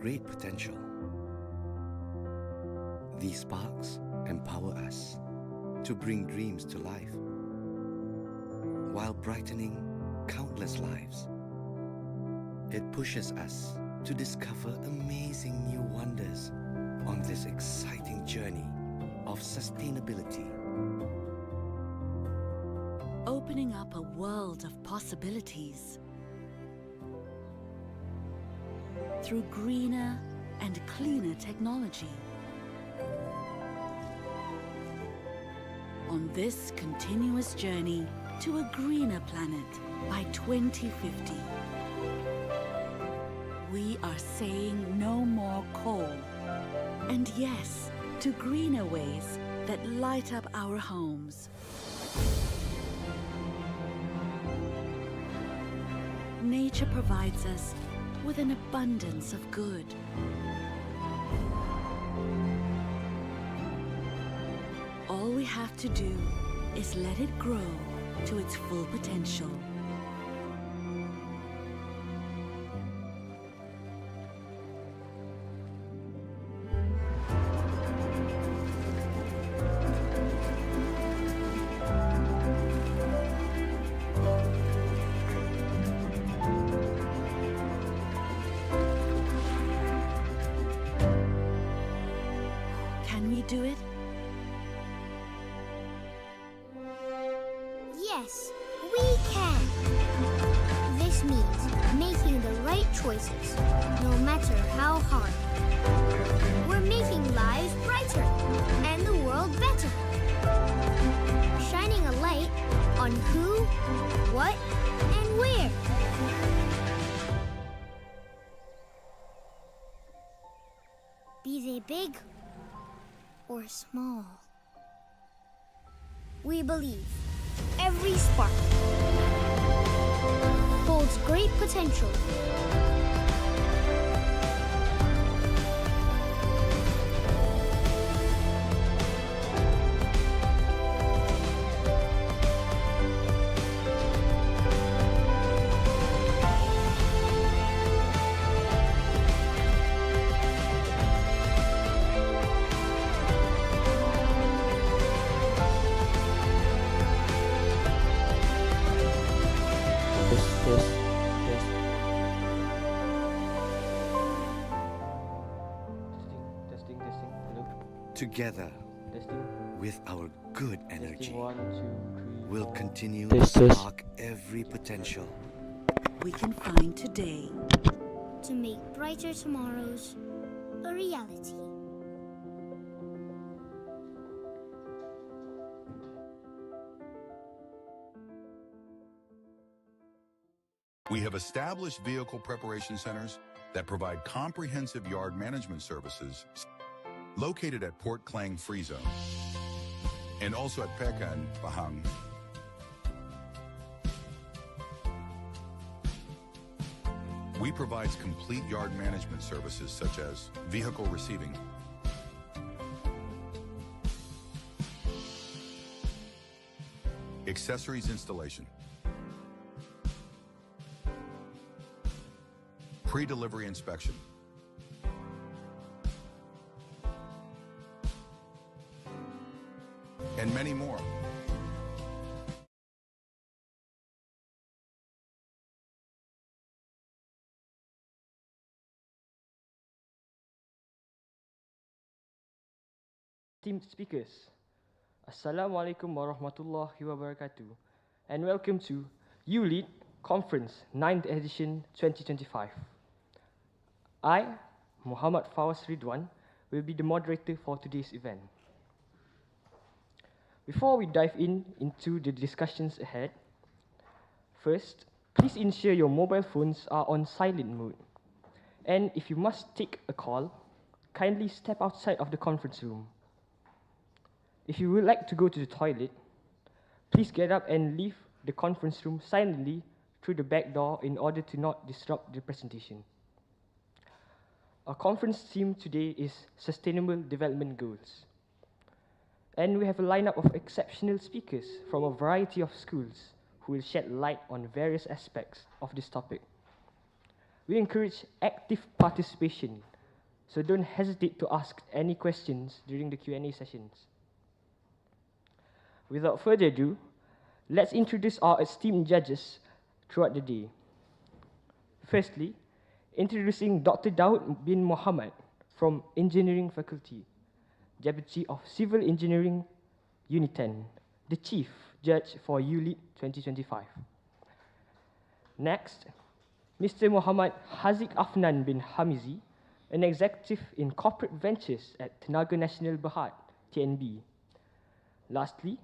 great potential. These sparks empower us to bring dreams to life while brightening countless lives. It pushes us to discover amazing new wonders on this exciting journey of sustainability. Opening up a world of possibilities through greener and cleaner technology. On this continuous journey to a greener planet by 2050. We are saying no more coal, and yes to greener ways that light up our homes. Nature provides us with an abundance of good. All we have to do is let it grow to its full potential. Can we do it? Yes, we can. This means making the right choices, no matter how hard. We're making lives brighter and the world better. Shining a light on who, what, and where. Be they big or small. We believe every spark holds great potential. Testing. Hello. Together, Testing. with our good energy, Testing. 1, 2, 3, we'll 4. continue Test, to test. spark every potential. We can find today. To make brighter tomorrows a reality. We have established vehicle preparation centers that provide comprehensive yard management services located at Port Klang Free Zone and also at Pekan, Pahang. We provide complete yard management services such as vehicle receiving, accessories installation, pre-delivery inspection, and many more. Esteemed speakers, Assalamualaikum warahmatullahi wabarakatuh, and welcome to ULEAD Conference 9th edition 2025. I, Muhammad Fawaz Ridwan, will be the moderator for today's event. Before we dive into the discussions ahead, first, please ensure your mobile phones are on silent mode. And if you must take a call, kindly step outside of the conference room. If you would like to go to the toilet, please get up and leave the conference room silently through the back door in order to not disrupt the presentation. Our conference theme today is Sustainable Development Goals. And we have a lineup of exceptional speakers from a variety of schools who will shed light on various aspects of this topic. We encourage active participation so don't hesitate to ask any questions during the Q&A sessions. Without further ado, let's introduce our esteemed judges throughout the day. Firstly, introducing Dr. Daud bin Muhammad from Engineering Faculty, Deputy of Civil Engineering, Unit 10, the Chief Judge for ULEAD 2025. Next, Mr. Muhammad Haziq Afnan bin Hamizi, an executive in corporate ventures at Tenaga Nasional Berhad, TNB. Lastly,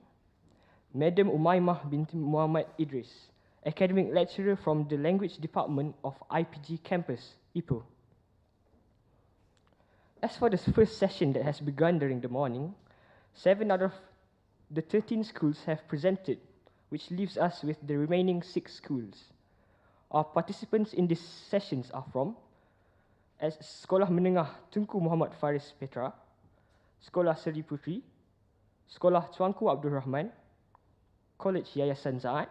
Madam Umaymah binti Muhammad Idris, academic lecturer from the Language Department of IPG Campus, Ipoh. As for the first session that has begun during the morning, 7 out of the 13 schools have presented, which leaves us with the remaining 6 schools. Our participants in these sessions are from Sekolah Menengah Tuanku Muhammad Faris Petra, Sekolah Seri Putri, Sekolah Tuanku Abdul Rahman, College Yayasan Zaat,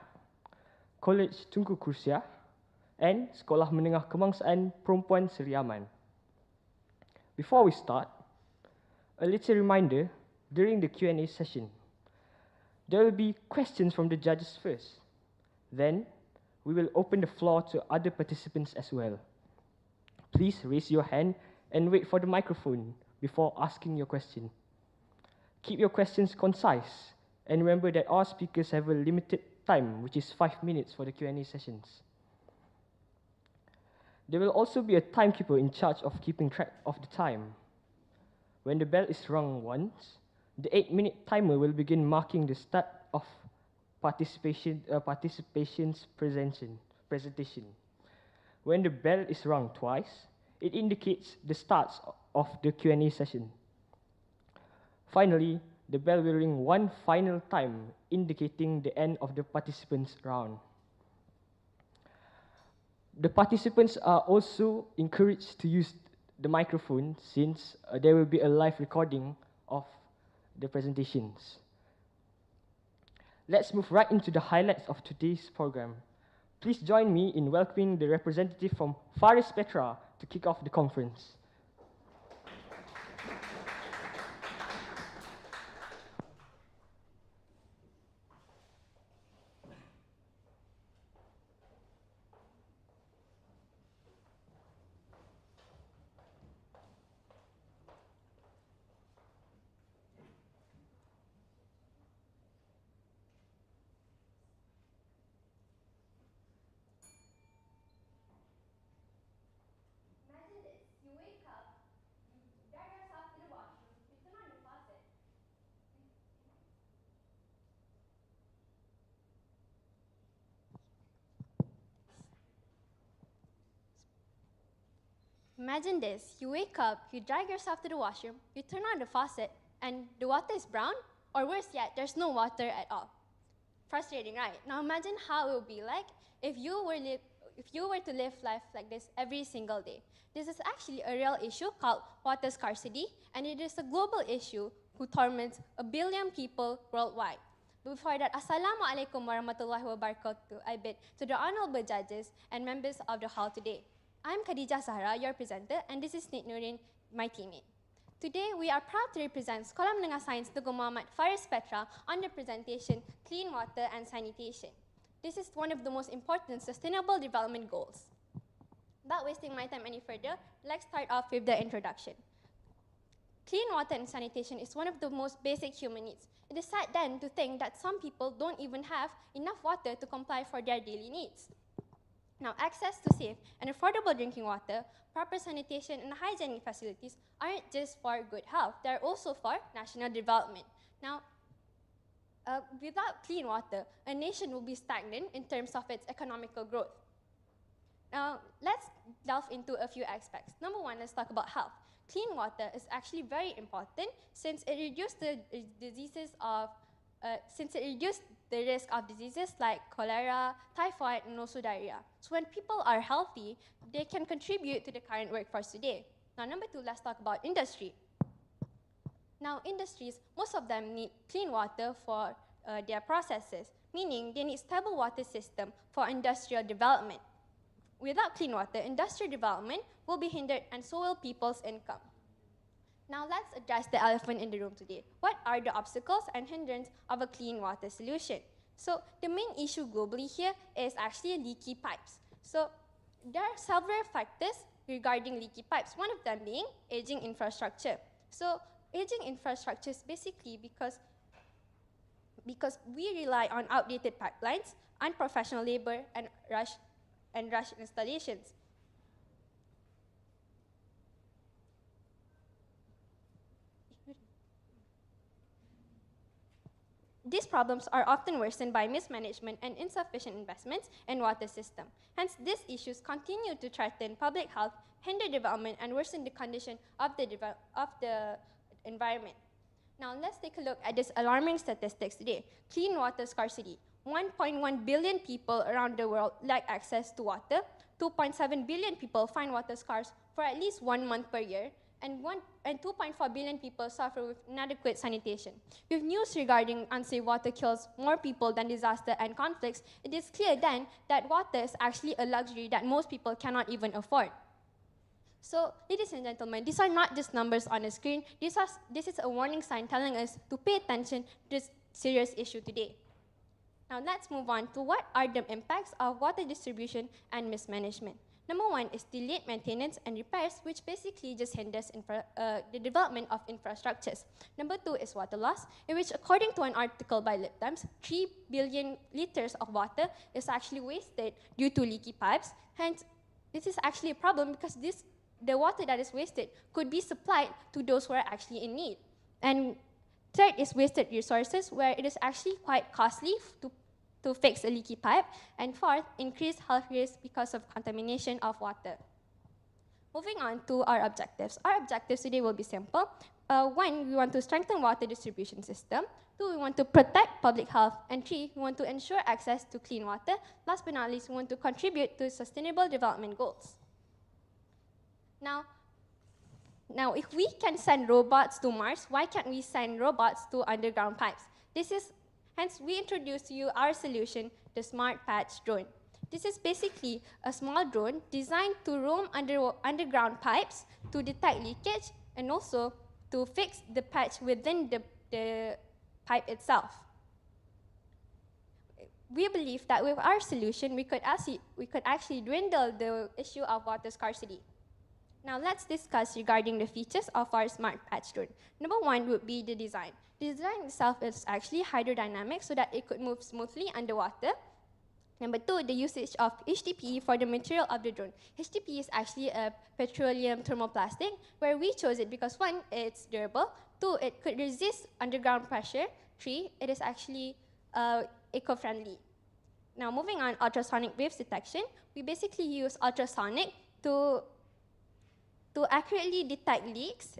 College Tuanku Kursia, and Sekolah Menengah Kebangsaan Perempuan Seri Aman. Before we start, a little reminder during the Q&A session. There will be questions from the judges first. Then, we will open the floor to other participants as well. Please raise your hand and wait for the microphone before asking your question. Keep your questions concise, and remember that all speakers have a limited time, which is 5 minutes for the Q&A sessions. There will also be a timekeeper in charge of keeping track of the time. When the bell is rung once, the 8-minute timer will begin marking the start of participation's presentation. When the bell is rung twice, it indicates the start of the Q&A session. Finally, the bell will ring one final time, indicating the end of the participants' round. The participants are also encouraged to use the microphone since there will be a live recording of the presentations. Let's move right into the highlights of today's program. Please join me in welcoming the representative from Faris Petra to kick off the conference. Imagine this, you wake up, you drag yourself to the washroom, you turn on the faucet, and the water is brown, or worse yet, there's no water at all. Frustrating, right? Now imagine how it would be like if you were to live life like this every single day. This is actually a real issue called water scarcity, and it is a global issue who torments 1 billion people worldwide. But before that, Assalamualaikum warahmatullahi wabarakatuh, I bid to the honorable judges and members of the hall today. I'm Khadija Zahra, your presenter, and this is Nit Nurin, my teammate. Today, we are proud to represent Sekolah Menengah Sains Tuanku Muhammad Faris Petra on the presentation Clean Water and Sanitation. This is one of the most important sustainable development goals. Without wasting my time any further, let's start off with the introduction. Clean water and sanitation is one of the most basic human needs. It is sad then to think that some people don't even have enough water to comply for their daily needs. Now, access to safe and affordable drinking water, proper sanitation, and hygienic facilities aren't just for good health, they're also for national development. Now, without clean water, a nation will be stagnant in terms of its economical growth. Now, let's delve into a few aspects. Number one, let's talk about health. Clean water is actually very important since it reduces the risk of diseases like cholera, typhoid, and also diarrhea. So when people are healthy, they can contribute to the current workforce today. Now, number two, let's talk about industry. Now, industries, most of them need clean water for their processes, meaning they need stable water system for industrial development. without clean water, industrial development will be hindered and so will people's income. Now let's address the elephant in the room today. What are the obstacles and hindrances of a clean water solution? So the main issue globally here is actually leaky pipes. So there are several factors regarding leaky pipes, one of them being aging infrastructure. So aging infrastructure is basically because we rely on outdated pipelines, unprofessional labor, and rush installations. These problems are often worsened by mismanagement and insufficient investments in water system. Hence, these issues continue to threaten public health, hinder development, and worsen the condition of the environment. Now, let's take a look at these alarming statistics today. Clean water scarcity. 1.1 billion people around the world lack access to water. 2.7 billion people find water scarce for at least 1 month per year. And 2.4 billion people suffer with inadequate sanitation. With news regarding unsafe water kills more people than disaster and conflicts, it is clear then that water is actually a luxury that most people cannot even afford. So, ladies and gentlemen, these are not just numbers on the screen. This is a warning sign telling us to pay attention to this serious issue today. Now, let's move on to what are the impacts of water distribution and mismanagement. Number one is delayed maintenance and repairs, which basically just hinders the development of infrastructures. Number two is water loss, in which, according to an article by Lip Times, 3 billion liters of water is actually wasted due to leaky pipes. Hence, this is actually a problem because the water that is wasted could be supplied to those who are actually in need. And third is wasted resources, where it is actually quite costly to fix a leaky pipe. And fourth, increased health risks because of contamination of water. Moving on to our objectives. Our objectives today will be simple. One, we want to strengthen water distribution system. Two, we want to protect public health. And three, we want to ensure access to clean water. Last but not least, we want to contribute to sustainable development goals. Now, if we can send robots to Mars, why can't we send robots to underground pipes? Hence, we introduce to you our solution, the Smart Patch Drone. This is basically a small drone designed to roam underground pipes to detect leakage and also to fix the patch within the pipe itself. We believe that with our solution, we could actually dwindle the issue of water scarcity. Now let's discuss regarding the features of our Smart Patch Drone. Number one would be the design. The design itself is actually hydrodynamic so that it could move smoothly underwater. Number two, the usage of HDPE for the material of the drone. HDPE is actually a petroleum thermoplastic, where we chose it because one, it's durable. Two, it could resist underground pressure. Three, it is actually eco-friendly. Now moving on, ultrasonic waves detection. We basically use ultrasonic to accurately detect leaks.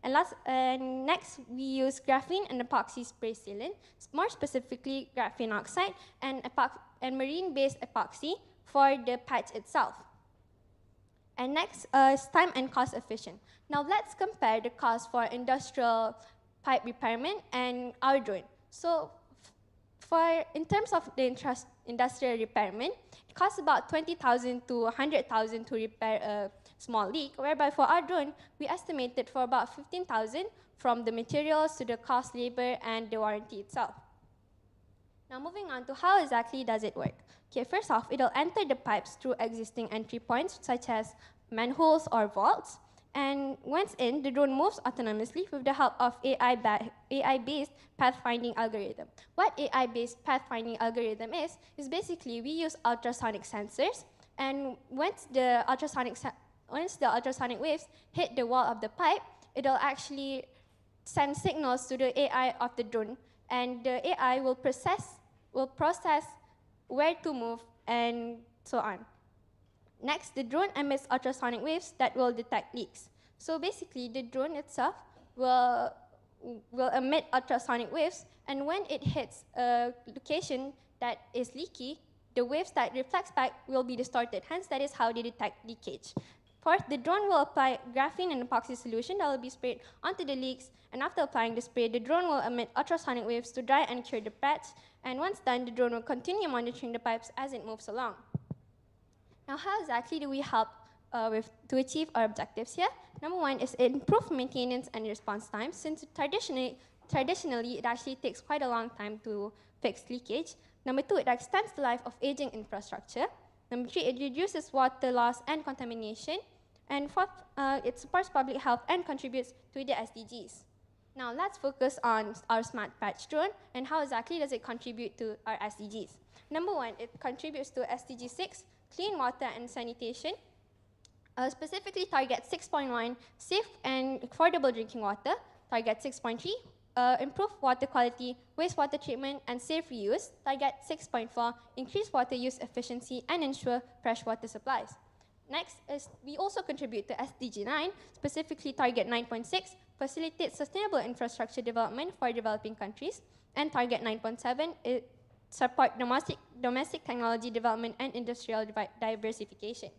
And next, we use graphene and epoxy spray sealant, more specifically graphene oxide and marine-based epoxy for the patch itself. And next is time and cost efficient. Now let's compare the cost for industrial pipe repairment and our drone. So in terms of the industrial repairment, it costs about 20,000 to 100,000 to repair a small leak, whereby for our drone, we estimated for about 15,000 from the materials to the cost, labor, and the warranty itself. Now moving on to how exactly does it work. Okay, first off, it'll enter the pipes through existing entry points, such as manholes or vaults. And once in, the drone moves autonomously with the help of AI-based pathfinding algorithm. What AI-based pathfinding algorithm is basically we use ultrasonic sensors, and once the ultrasonic waves hit the wall of the pipe, it'll actually send signals to the AI of the drone, and the AI will process where to move and so on. Next, the drone emits ultrasonic waves that will detect leaks. So basically, the drone itself will emit ultrasonic waves, and when it hits a location that is leaky, the waves that reflects back will be distorted. Hence, that is how they detect leakage. Fourth, the drone will apply graphene and epoxy solution that will be sprayed onto the leaks, and after applying the spray, the drone will emit ultrasonic waves to dry and cure the patch, and once done, the drone will continue monitoring the pipes as it moves along. Now, how exactly do we help to achieve our objectives here? Number one is improve maintenance and response time, since traditionally it actually takes quite a long time to fix leakage. Number two, it extends the life of aging infrastructure. Number three, it reduces water loss and contamination. And fourth, it supports public health and contributes to the SDGs. Now let's focus on our smart patch drone and how exactly does it contribute to our SDGs. Number one, it contributes to SDG 6, clean water and sanitation. Specifically target 6.1, safe and affordable drinking water. Target 6.3, improve water quality, wastewater treatment, and safe reuse. Target 6.4, increase water use efficiency and ensure fresh water supplies. Next is we also contribute to SDG 9, specifically target 9.6, facilitate sustainable infrastructure development for developing countries, and target 9.7, support domestic technology development and industrial diversification.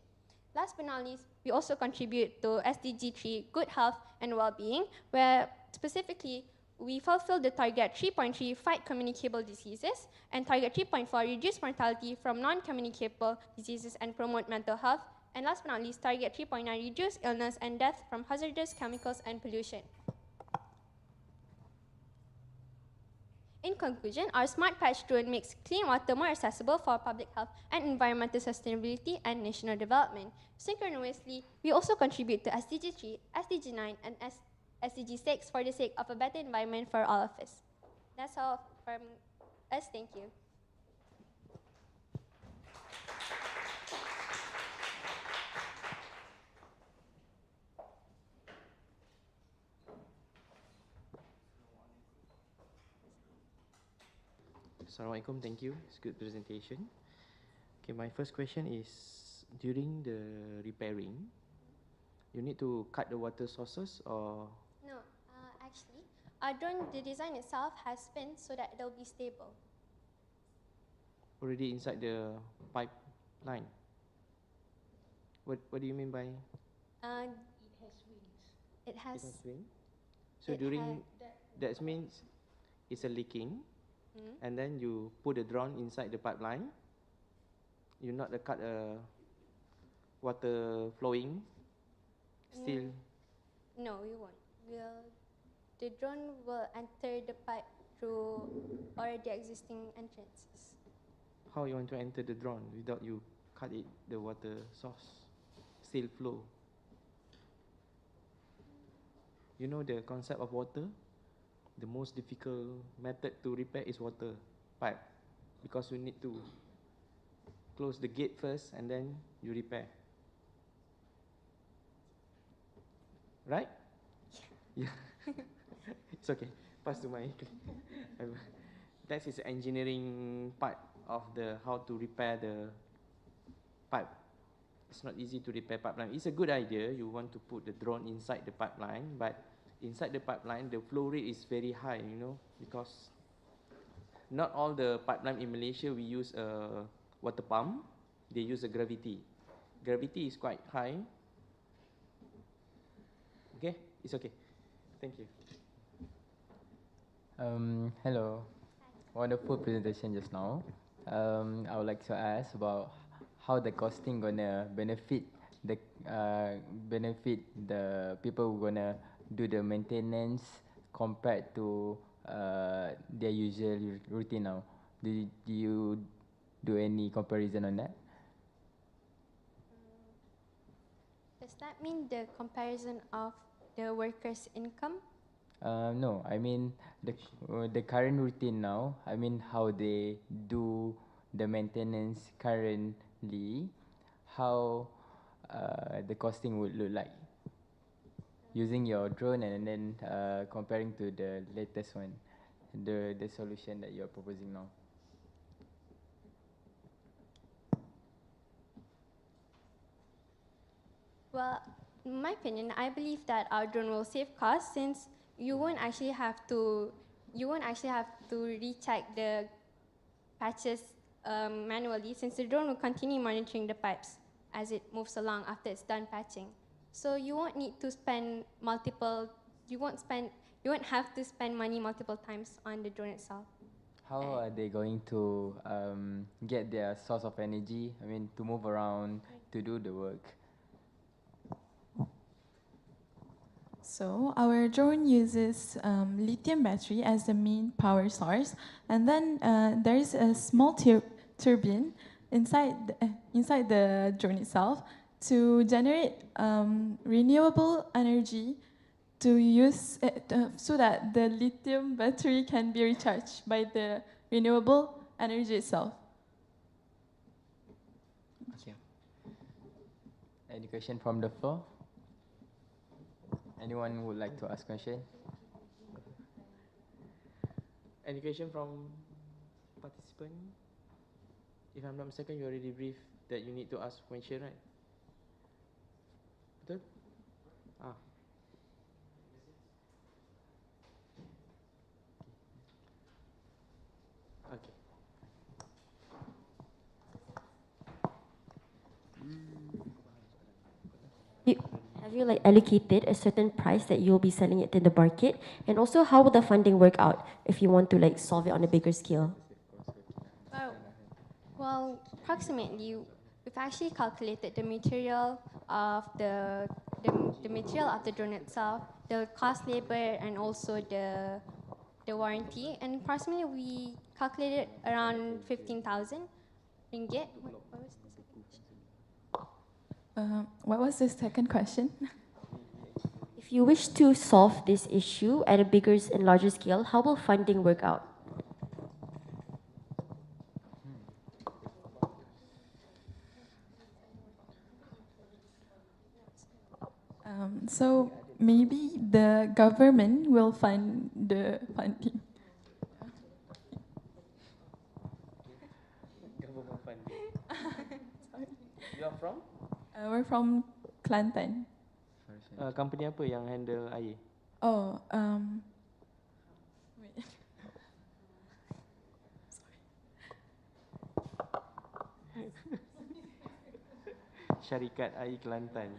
Last but not least, we also contribute to SDG 3, good health and well-being, where specifically we fulfill the target 3.3, fight communicable diseases, and target 3.4, reduce mortality from non-communicable diseases and promote mental health. And last but not least, target 3.9, reduce illness and death from hazardous chemicals and pollution. In conclusion, our smart patch drone makes clean water more accessible for public health and environmental sustainability and national development. Synchronously, we also contribute to SDG 3, SDG 9, and SDG 6 for the sake of a better environment for all of us. That's all from us. Thank you. Assalamualaikum, thank you. It's a good presentation. Okay, my first question is, during the repairing, you need to cut the water sources or? No, actually, our drone, the design itself has fins so that it'll be stable. Already inside the pipeline? What do you mean by? It has wings. It has wings? So during, that means it's a leaking. And then you put the drone inside the pipeline. You not cut water flowing. Still. No, we won't. The drone will enter the pipe through already existing entrances. How you want to enter the drone without you cut it, the water source still flow? You know the concept of water? The most difficult method to repair is water pipe, because you need to close the gate first and then you repair. Right? Yeah. It's okay. Pass to my. That is the engineering part of the how to repair the pipe. It's not easy to repair pipeline. It's a good idea. You want to put the drone inside the pipeline, but inside the pipeline, the flow rate is very high, you know, because not all the pipeline in Malaysia, we use a water pump. They use a gravity. Gravity is quite high. Okay, it's okay. Thank you. Hello. Wonderful presentation just now. I would like to ask about how the costing gonna benefit the people who gonna do the maintenance compared to their usual routine now. Do you do any comparison on that? Does that mean the comparison of the workers' income? No, I mean the current routine now. I mean how they do the maintenance currently, how the costing would look like using your drone and then comparing to the latest one, the solution that you're proposing now. Well, in my opinion, I believe that our drone will save costs, since you won't actually have to recheck the patches manually, since the drone will continue monitoring the pipes. as it moves along after it's done patching. So you won't need to spend you won't have to spend money multiple times on the drone itself. How are they going to get their source of energy? I mean, to move around, to do the work. So our drone uses lithium battery as the main power source, and then there is a small turbine inside the drone itself to generate renewable energy to use so that the lithium battery can be recharged by the renewable energy itself. Okay. Any question from the floor? Anyone would like to ask question? Any question from participant? If I'm not mistaken, you already briefed that you need to ask question, right? Betul? Ah. Okay. Have you like allocated a certain price that you'll be selling it in the market? And also, how will the funding work out if you want to like solve it on a bigger scale? Well, approximately, we've actually calculated the material of the material of the drone itself, the cost labor, and also the warranty. And approximately, we calculated around 15,000 ringgit. What was the second question? If you wish to solve this issue at a bigger and larger scale, how will funding work out? So maybe the government will fund the funding. Government funding. You are from? We're from Kelantan. Company apa yang handle air? Oh, wait. Syarikat Air Kelantan.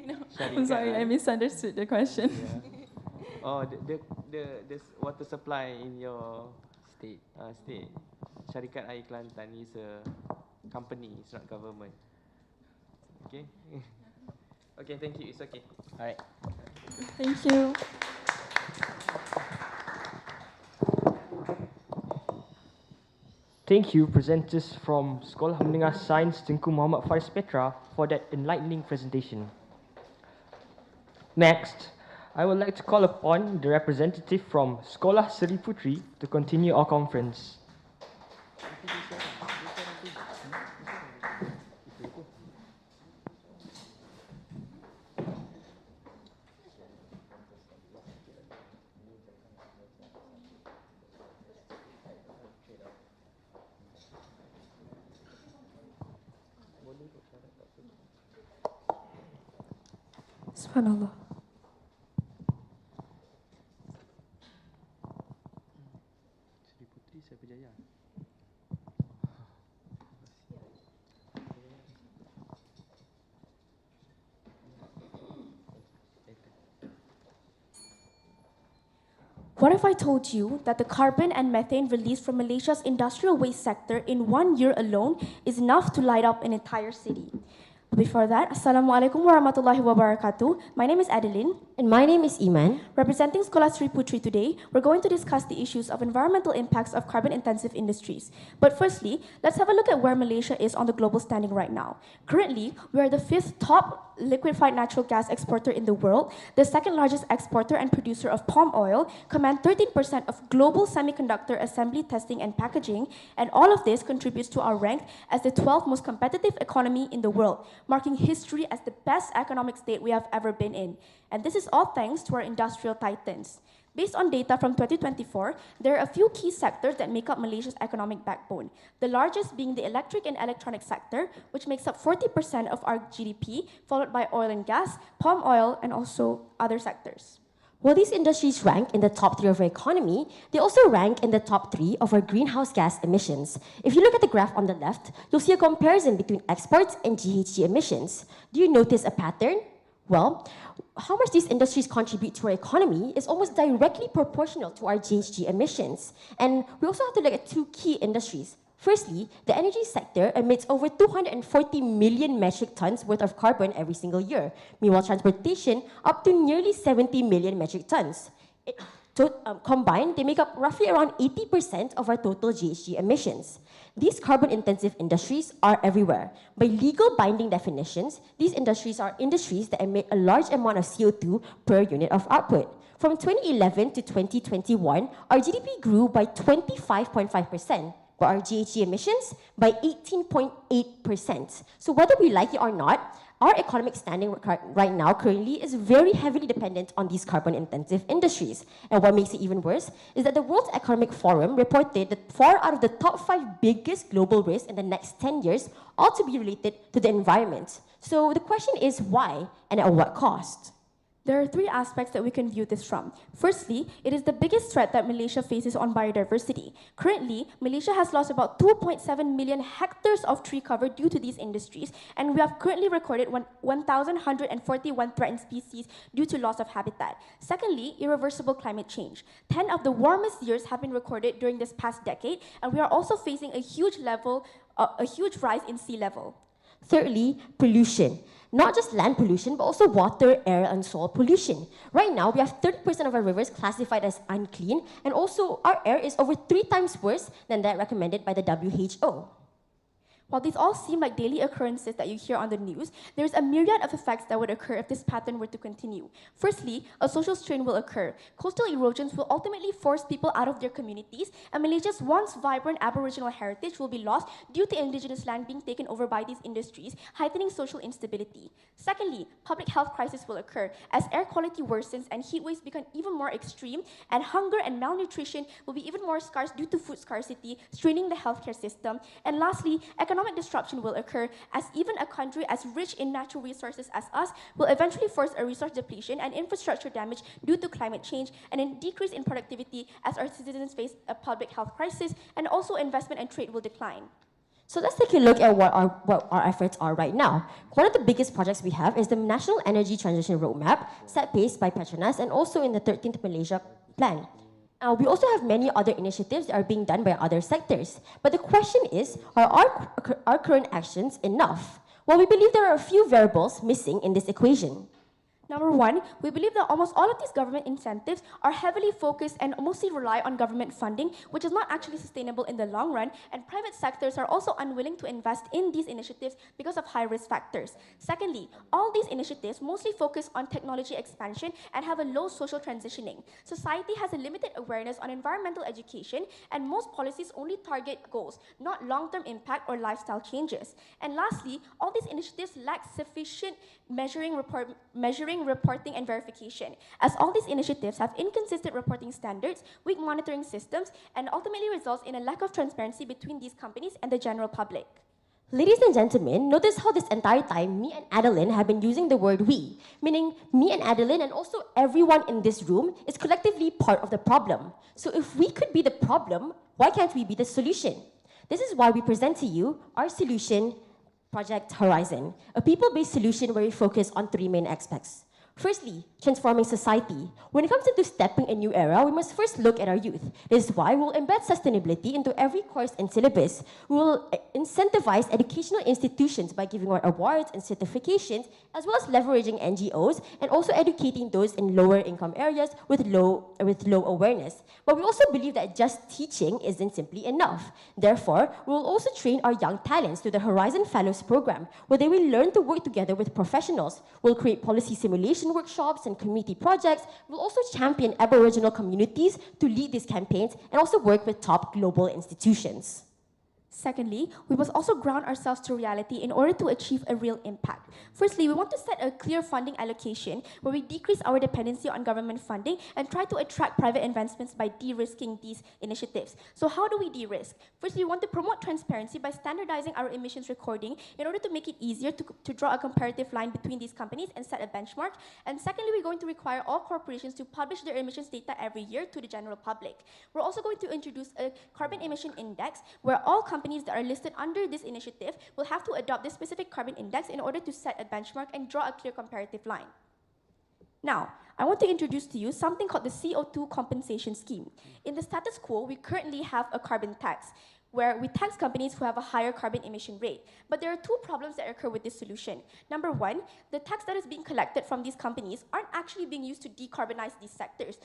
No, I'm sorry, I misunderstood the question. Yeah. Oh, the water supply in your State. State. Syarikat Air Kelantan is a company, it's not government. Okay. Okay, thank you. It's okay. All right. Thank you. Thank you, presenters from Sekolah Menengah Sains Tuanku Muhammad Faris Petra, for that enlightening presentation. Next, I would like to call upon the representative from Sekolah Seri Putri to continue our conference. Subhanallah. Seri Putri saya berjaya. What if I told you that the carbon and methane released from Malaysia's industrial waste sector in 1 year alone is enough to light up an entire city? But before that, Assalamualaikum warahmatullahi wabarakatuh. My name is Adeline. And my name is Iman. Representing Sekolah Sri Putri today, we're going to discuss the issues of environmental impacts of carbon-intensive industries. But firstly, let's have a look at where Malaysia is on the global standing right now. Currently, we are the 5th top liquefied natural gas exporter in the world, the 2nd largest exporter and producer of palm oil, command 13% of global semiconductor assembly, testing, and packaging, and all of this contributes to our rank as the 12th most competitive economy in the world, marking history as the best economic state we have ever been in. And this is all thanks to our industrial titans. Based on data from 2024, there are a few key sectors that make up Malaysia's economic backbone. The largest being the electric and electronic sector, which makes up 40% of our GDP, followed by oil and gas, palm oil, and also other sectors. While these industries rank in the top 3 of our economy, they also rank in the top 3 of our greenhouse gas emissions. If you look at the graph on the left, you'll see a comparison between exports and GHG emissions. Do you notice a pattern? Well, how much these industries contribute to our economy is almost directly proportional to our GHG emissions. And we also have to look at 2 key industries. Firstly, the energy sector emits over 240 million metric tons worth of carbon every single year. Meanwhile, transportation up to nearly 70 million metric tons. Combined, they make up roughly around 80% of our total GHG emissions. These carbon-intensive industries are everywhere. By legal binding definitions, these industries are industries that emit a large amount of CO2 per unit of output. From 2011 to 2021, our GDP grew by 25.5%. But our GHG emissions by 18.8%. So whether we like it or not, our economic standing right now currently is very heavily dependent on these carbon-intensive industries. And what makes it even worse is that the World Economic Forum reported that 4 out of the top 5 biggest global risks in the next 10 years ought to be related to the environment. So the question is why and at what cost? There are 3 aspects that we can view this from. Firstly, it is the biggest threat that Malaysia faces on biodiversity. Currently, Malaysia has lost about 2.7 million hectares of tree cover due to these industries, and we have currently recorded 1,141 threatened species due to loss of habitat. Secondly, irreversible climate change. 10 of the warmest years have been recorded during this past decade, and we are also facing a huge rise in sea level. Thirdly, pollution. Not just land pollution, but also water, air, and soil pollution. Right now, we have 30% of our rivers classified as unclean, and also our air is over 3 times worse than that recommended by the WHO. While these all seem like daily occurrences that you hear on the news, there is a myriad of effects that would occur if this pattern were to continue. Firstly, a social strain will occur. Coastal erosions will ultimately force people out of their communities, and Malaysia's once vibrant Aboriginal heritage will be lost due to indigenous land being taken over by these industries, heightening social instability. Secondly, public health crisis will occur as air quality worsens and heat waves become even more extreme, and hunger and malnutrition will be even more scarce due to food scarcity, straining the healthcare system. And lastly, economic disruption will occur as even a country as rich in natural resources as us will eventually force a resource depletion and infrastructure damage due to climate change, and a decrease in productivity as our citizens face a public health crisis, and also investment and trade will decline. So let's take a look at what our efforts are right now. One of the biggest projects we have is the National Energy Transition Roadmap, set pace by Petronas and also in the 13th Malaysia Plan. We also have many other initiatives that are being done by other sectors. But the question is, are our current actions enough? Well, we believe there are a few variables missing in this equation. Number 1, we believe that almost all of these government incentives are heavily focused and mostly rely on government funding, which is not actually sustainable in the long run, and private sectors are also unwilling to invest in these initiatives because of high-risk factors. Secondly, all these initiatives mostly focus on technology expansion and have a low social transitioning. Society has a limited awareness on environmental education, and most policies only target goals, not long-term impact or lifestyle changes. And lastly, all these initiatives lack sufficient measuring, reporting, and verification, as all these initiatives have inconsistent reporting standards, weak monitoring systems, and ultimately results in a lack of transparency between these companies and the general public. Ladies and gentlemen, notice how this entire time me and Adeline have been using the word we, meaning me and Adeline and also everyone in this room is collectively part of the problem. So if we could be the problem, why can't we be the solution? This is why we present to you our solution, Project Horizon, a people-based solution where we focus on 3 main aspects. Firstly, transforming society. When it comes into stepping a new era, we must first look at our youth. This is why we'll embed sustainability into every course and syllabus. We will incentivize educational institutions by giving out awards and certifications, as well as leveraging NGOs and also educating those in lower income areas with low awareness. But we also believe that just teaching isn't simply enough. Therefore, we will also train our young talents through the Horizon Fellows program, where they will learn to work together with professionals. We'll create policy simulation workshops and community projects. We'll also champion Aboriginal communities to lead these campaigns and also work with top global institutions. Secondly, we must also ground ourselves to reality in order to achieve a real impact. Firstly, we want to set a clear funding allocation where we decrease our dependency on government funding and try to attract private investments by de-risking these initiatives. So how do we de-risk? Firstly, we want to promote transparency by standardizing our emissions recording in order to make it easier to draw a comparative line between these companies and set a benchmark. And secondly, we're going to require all corporations to publish their emissions data every year to the general public. We're also going to introduce a carbon emission index where all companies that are listed under this initiative will have to adopt this specific carbon index in order to set a benchmark and draw a clear comparative line. Now, I want to introduce to you something called the CO2 compensation scheme. In the status quo, we currently have a carbon tax, where we tax companies who have a higher carbon emission rate. But there are two problems that occur with this solution. Number one, the tax that is being collected from these companies aren't actually being used to decarbonize these sectors.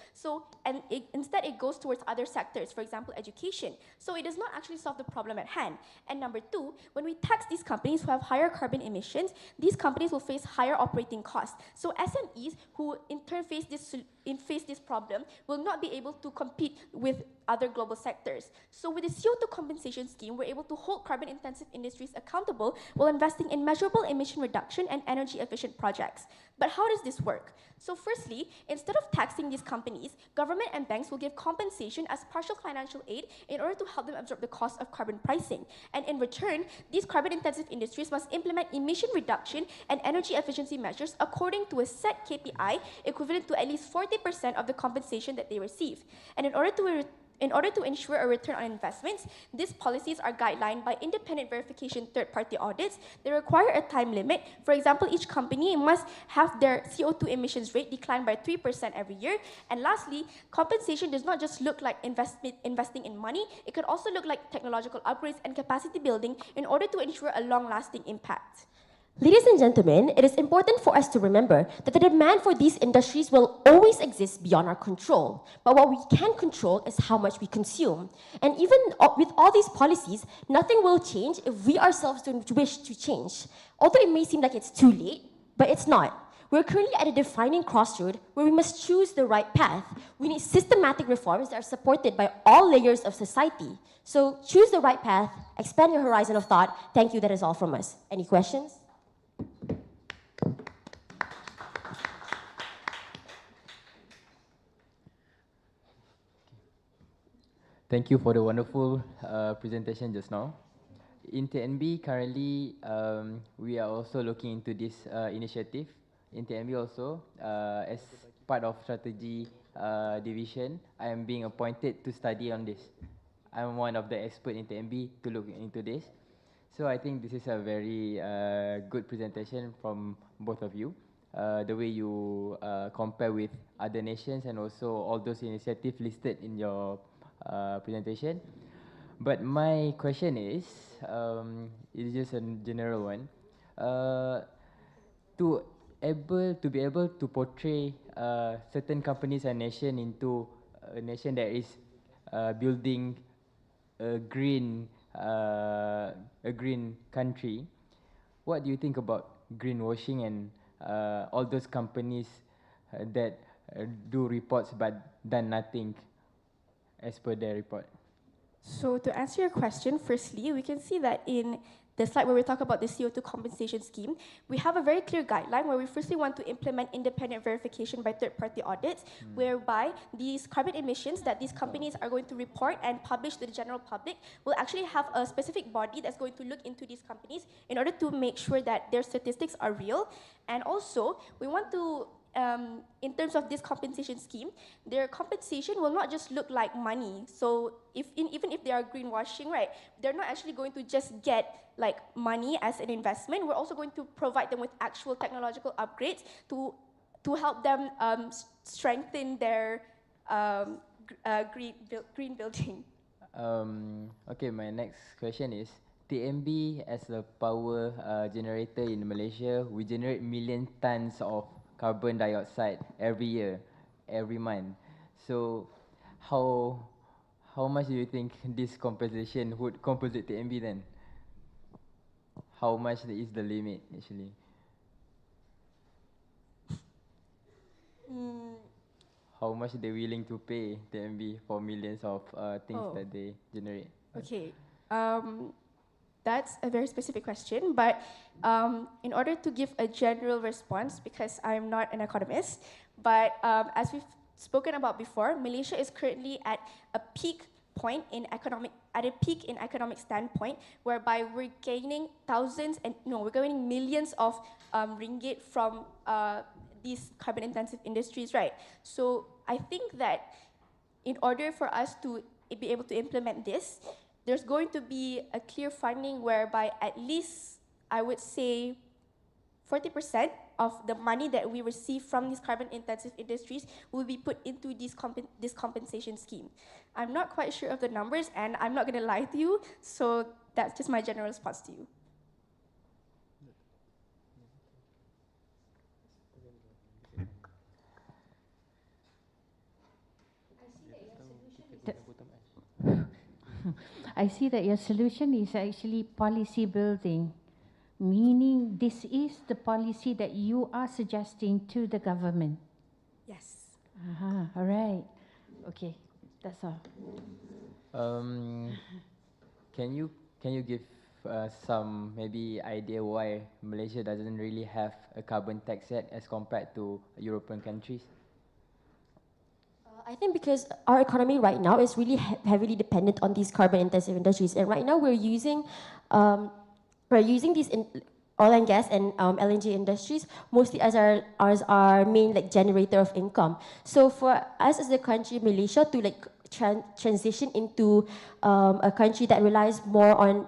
Instead it goes towards other sectors, for example, education. So it does not actually solve the problem at hand. And number two, when we tax these companies who have higher carbon emissions, these companies will face higher operating costs. So SMEs who in turn face this problem will not be able to compete with other global sectors. So with the CO2 compensation scheme, we're able to hold carbon-intensive industries accountable while investing in measurable emission reduction and energy-efficient projects. But how does this work? So firstly, instead of taxing these companies, government and banks will give compensation as partial financial aid in order to help them absorb the cost of carbon pricing. And in return, these carbon-intensive industries must implement emission reduction and energy efficiency measures according to a set KPI equivalent to at least 40% of the compensation that they receive. And in order to ensure a return on investments, these policies are guidelined by independent verification third-party audits. They require a time limit. For example, each company must have their CO2 emissions rate decline by 3% every year. And lastly, compensation does not just look like investing in money, it could also look like technological upgrades and capacity building in order to ensure a long-lasting impact. Ladies and gentlemen, it is important for us to remember that the demand for these industries will always exist beyond our control. But what we can control is how much we consume. And even with all these policies, nothing will change if we ourselves don't wish to change. Although it may seem like it's too late, but it's not. We're currently at a defining crossroad where we must choose the right path. We need systematic reforms that are supported by all layers of society. So choose the right path, expand your horizon of thought. Thank you, that is all from us. Any questions? Thank you for the wonderful presentation just now. In TNB, currently, we are also looking into this initiative. In TNB also, as part of strategy division, I am being appointed to study on this. I'm one of the experts in TNB to look into this. So I think this is a very good presentation from both of you. The way you compare with other nations and also all those initiatives listed in your presentation. But my question is just a general one. To be able to portray certain companies and nation into a nation that is building a green country, what do you think about greenwashing and all those companies that do reports but done nothing as per their report? So to answer your question, firstly, we can see that in the slide where we talk about the CO2 compensation scheme, we have a very clear guideline where we firstly want to implement independent verification by third-party audits, whereby these carbon emissions that these companies are going to report and publish to the general public will actually have a specific body that's going to look into these companies in order to make sure that their statistics are real. And also, we want to in terms of this compensation scheme, their compensation will not just look like money. So even if they are greenwashing, right, they're not actually going to just get like money as an investment. We're also going to provide them with actual technological upgrades to help them strengthen their green building. Okay, my next question is, TMB as a power generator in Malaysia, we generate million tons of carbon dioxide every year, every month. So how much do you think this compensation would compensate TMB then? How much is the limit actually? How much they willing to pay TMB for millions of things that they generate? Okay. That's a very specific question, but in order to give a general response, because I'm not an economist, but as we've spoken about before, Malaysia is currently at a peak point in economic standpoint, whereby we're gaining we're gaining millions of ringgit from these carbon-intensive industries, right? So I think that in order for us to be able to implement this, there's going to be a clear funding whereby at least, I would say, 40% of the money that we receive from these carbon-intensive industries will be put into this compensation scheme. I'm not quite sure of the numbers, and I'm not going to lie to you, so that's just my general response to you. I see that your solution is actually policy building, meaning this is the policy that you are suggesting to the government. Yes. All right. Okay, that's all. Can you give some maybe idea why Malaysia doesn't really have a carbon tax yet as compared to European countries? I think because our economy right now is really heavily dependent on these carbon-intensive industries, and right now we're using these oil and gas and LNG industries mostly as our main generator of income. So for us as a country, Malaysia, to transition into a country that relies more on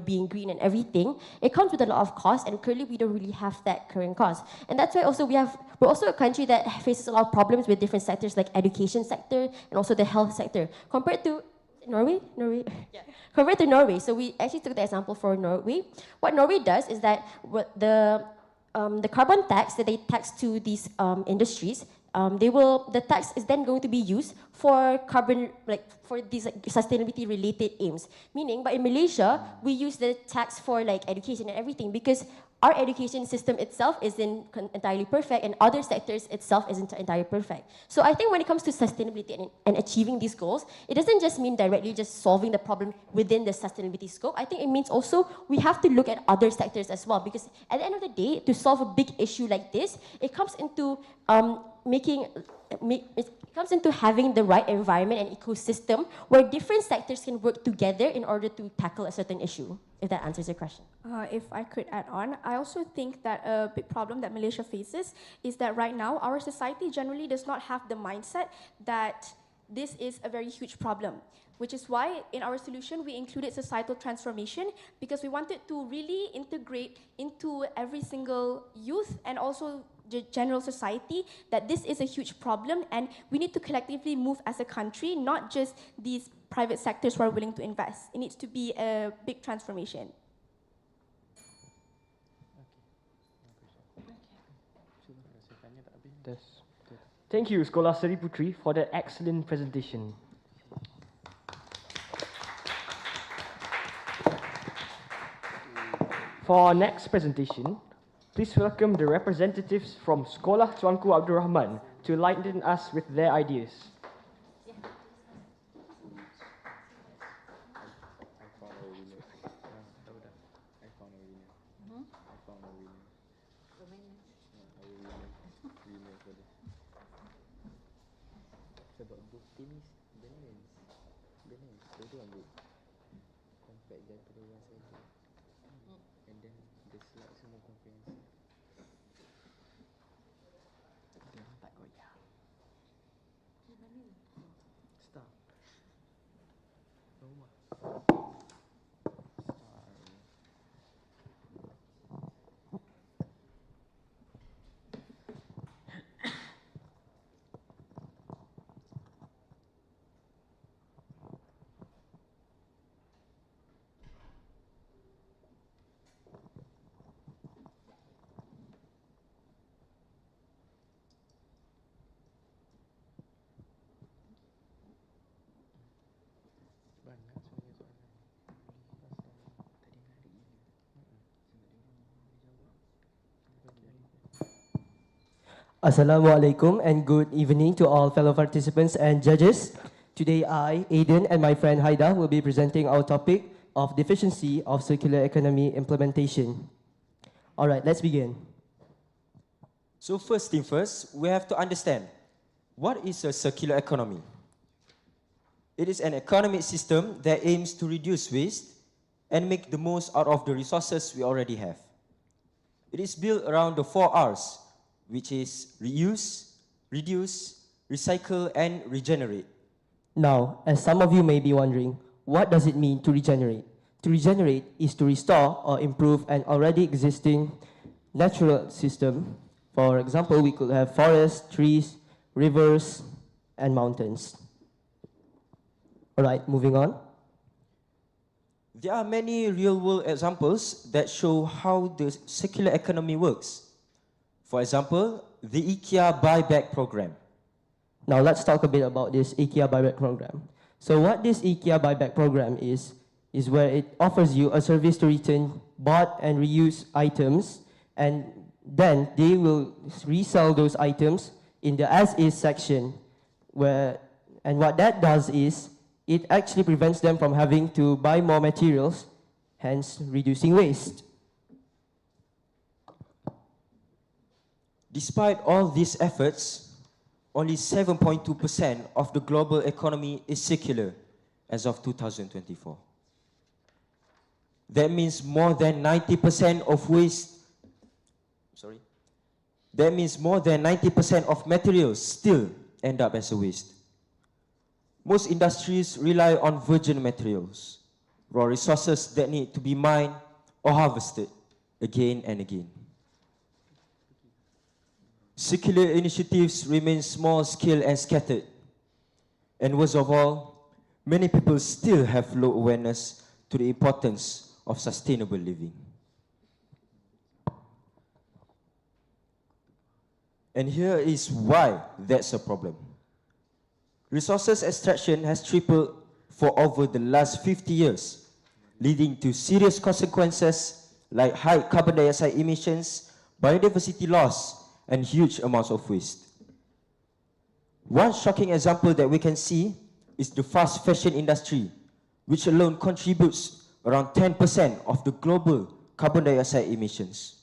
being green and everything, it comes with a lot of cost, and currently we don't really have that current cost. And that's why also we're also a country that faces a lot of problems with different sectors like education sector and also the health sector compared to Norway. Yeah. Compared to Norway, so we actually took the example for Norway. What Norway does is that the carbon tax that they tax to these industries, the tax is then going to be used for for these sustainability related aims. Meaning, but in Malaysia, we use the tax for education and everything because our education system itself isn't entirely perfect, and other sectors itself isn't entirely perfect. So I think when it comes to sustainability and achieving these goals, it doesn't just mean directly just solving the problem within the sustainability scope. I think it means also we have to look at other sectors as well, because at the end of the day, to solve a big issue like this, it comes into having the right environment and ecosystem where different sectors can work together in order to tackle a certain issue, if that answers your question. If I could add on, I also think that a big problem that Malaysia faces is that right now our society generally does not have the mindset that this is a very huge problem, which is why in our solution we included societal transformation, because we wanted to really integrate into every single youth and also the general society that this is a huge problem and we need to collectively move as a country, not just these private sectors who are willing to invest. It needs to be a big transformation. Thank you, Sekolah Seri Putri, for the excellent presentation. For our next presentation, please welcome the representatives from Sekolah Tuanku Abdul Rahman to enlighten us with their ideas. Sebab both teams balance. Dua-dua ambil compact daripada yang saja. And then the slide semua comprehensive. Dia orang tak goyang. Stop. Rumah. Assalamualaikum and good evening to all fellow participants and judges. Today I, Aiden, and my friend Haida will be presenting our topic, of deficiency of circular economy implementation. All right, let's begin. So first thing first, we have to understand, what is a circular economy? It is an economic system that aims to reduce waste and make the most out of the resources we already have. It is built around the 4 R's, which is reuse, reduce, recycle, and regenerate. Now, as some of you may be wondering, what does it mean to regenerate? To regenerate is to restore or improve an already existing natural system. For example, we could have forests, trees, rivers, and mountains. All right, moving on. There are many real-world examples that show how the circular economy works. For example, the IKEA buyback program. Now let's talk a bit about this IKEA buyback program. So what this IKEA buyback program is where it offers you a service to return bought and reused items, and then they will resell those items in the as-is section, and what that does is it actually prevents them from having to buy more materials, hence reducing waste. Despite all these efforts, only 7.2% of the global economy is circular as of 2024. That means more than 90% of waste, that means more than 90% of materials still end up as a waste. Most industries rely on virgin materials, raw resources that need to be mined or harvested again and again. Circular initiatives remain small scale and scattered. And worst of all, many people still have low awareness to the importance of sustainable living. And here is why that's a problem. Resources extraction has tripled for over the last 50 years, leading to serious consequences like high carbon dioxide emissions, biodiversity loss, and huge amounts of waste. One shocking example that we can see is the fast fashion industry, which alone contributes around 10% of the global carbon dioxide emissions.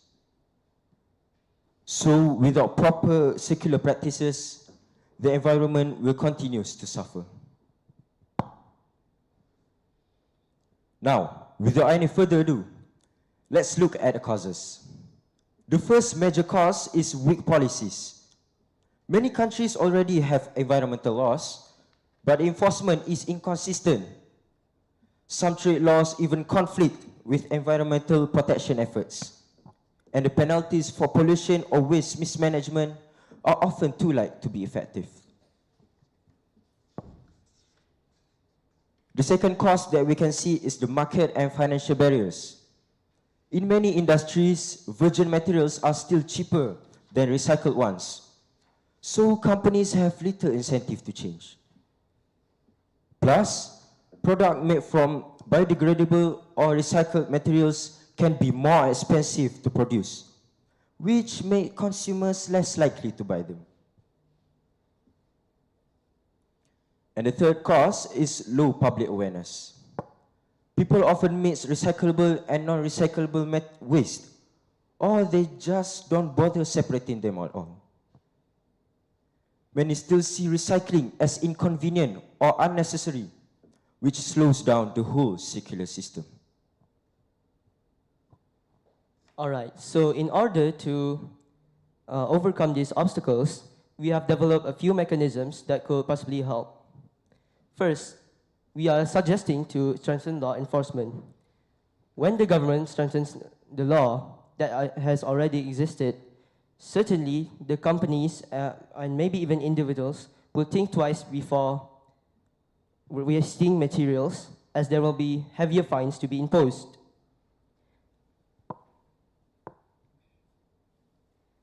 So without proper circular practices, the environment will continue to suffer. Now, without any further ado, let's look at the causes. The first major cause is weak policies. Many countries already have environmental laws, but enforcement is inconsistent. Some trade laws even conflict with environmental protection efforts, and the penalties for pollution or waste mismanagement are often too light to be effective. The second cause that we can see is the market and financial barriers. In many industries, virgin materials are still cheaper than recycled ones, so companies have little incentive to change. Plus, products made from biodegradable or recycled materials can be more expensive to produce, which make consumers less likely to buy them. And the third cause is low public awareness. People often mix recyclable and non-recyclable waste, or they just don't bother separating them at all. Many still see recycling as inconvenient or unnecessary, which slows down the whole circular system. All right, so in order to overcome these obstacles, we have developed a few mechanisms that could possibly help. First, we are suggesting to strengthen law enforcement. When the government strengthens the law that has already existed, certainly the companies and maybe even individuals will think twice before wasting materials, as there will be heavier fines to be imposed.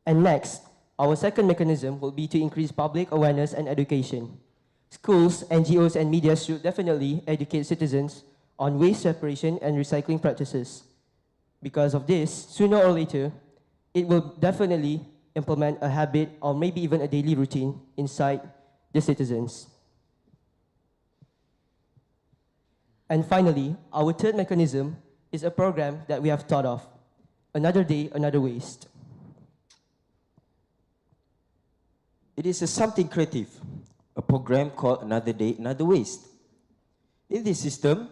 And next, our second mechanism will be to increase public awareness and education. Schools, NGOs, and media should definitely educate citizens on waste separation and recycling practices. Because of this, sooner or later, it will definitely implement a habit or maybe even a daily routine inside the citizens. And finally, our third mechanism is a program that we have thought of. Another day, another waste. It is something creative, a program called Another Day, Another Waste. In this system,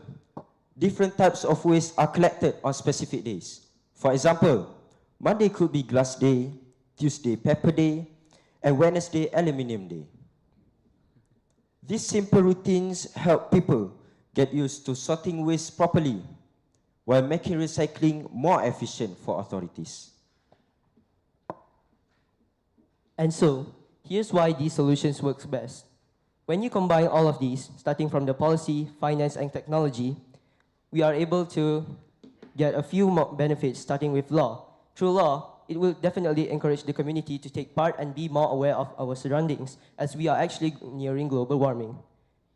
different types of waste are collected on specific days. For example, Monday could be glass day, Tuesday paper day, and Wednesday aluminium day. These simple routines help people get used to sorting waste properly while making recycling more efficient for authorities. And so, here's why these solutions work best. When you combine all of these, starting from the policy, finance, and technology, we are able to get a few more benefits, starting with law. Through law, it will definitely encourage the community to take part and be more aware of our surroundings, as we are actually nearing global warming.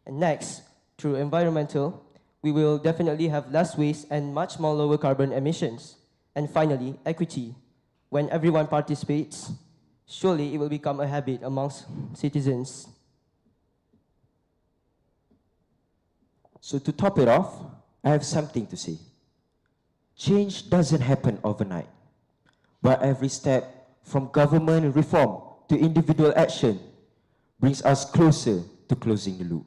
And next, through environmental, we will definitely have less waste and much more lower carbon emissions. And finally, equity. When everyone participates, surely it will become a habit amongst citizens. So to top it off, I have something to say. Change doesn't happen overnight, but every step from government reform to individual action brings us closer to closing the loop.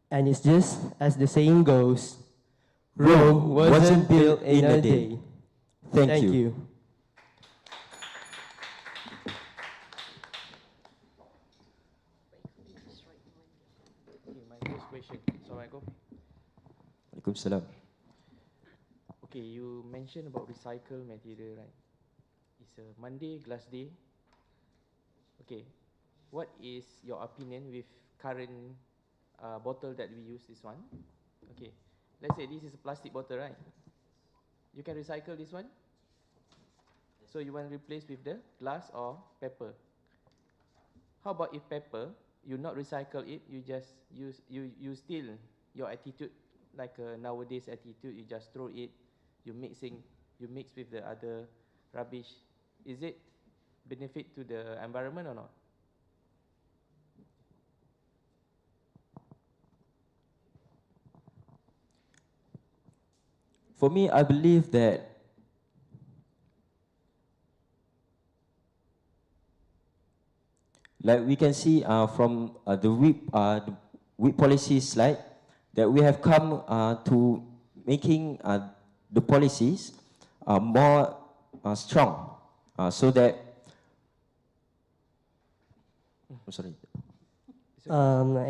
And it's just as the saying goes, Rome wasn't built in a day. Thank you. Okay, my first question. Assalamualaikum. Waalaikumsalam. Okay, you mentioned about recycle material, right? It's a Monday glass day. Okay, what is your opinion with current bottle that we use, this one? Okay, let's say this is a plastic bottle, right? You can recycle this one? So you want to replace with the glass or paper? How about if paper, you not recycle it, you just use, you still your attitude, like nowadays attitude, you just throw it, you mix with the other rubbish. Is it benefit to the environment or not? For me, I believe that like we can see from the WIP policy slide that we have come to making the policies more strong so that I'm sorry.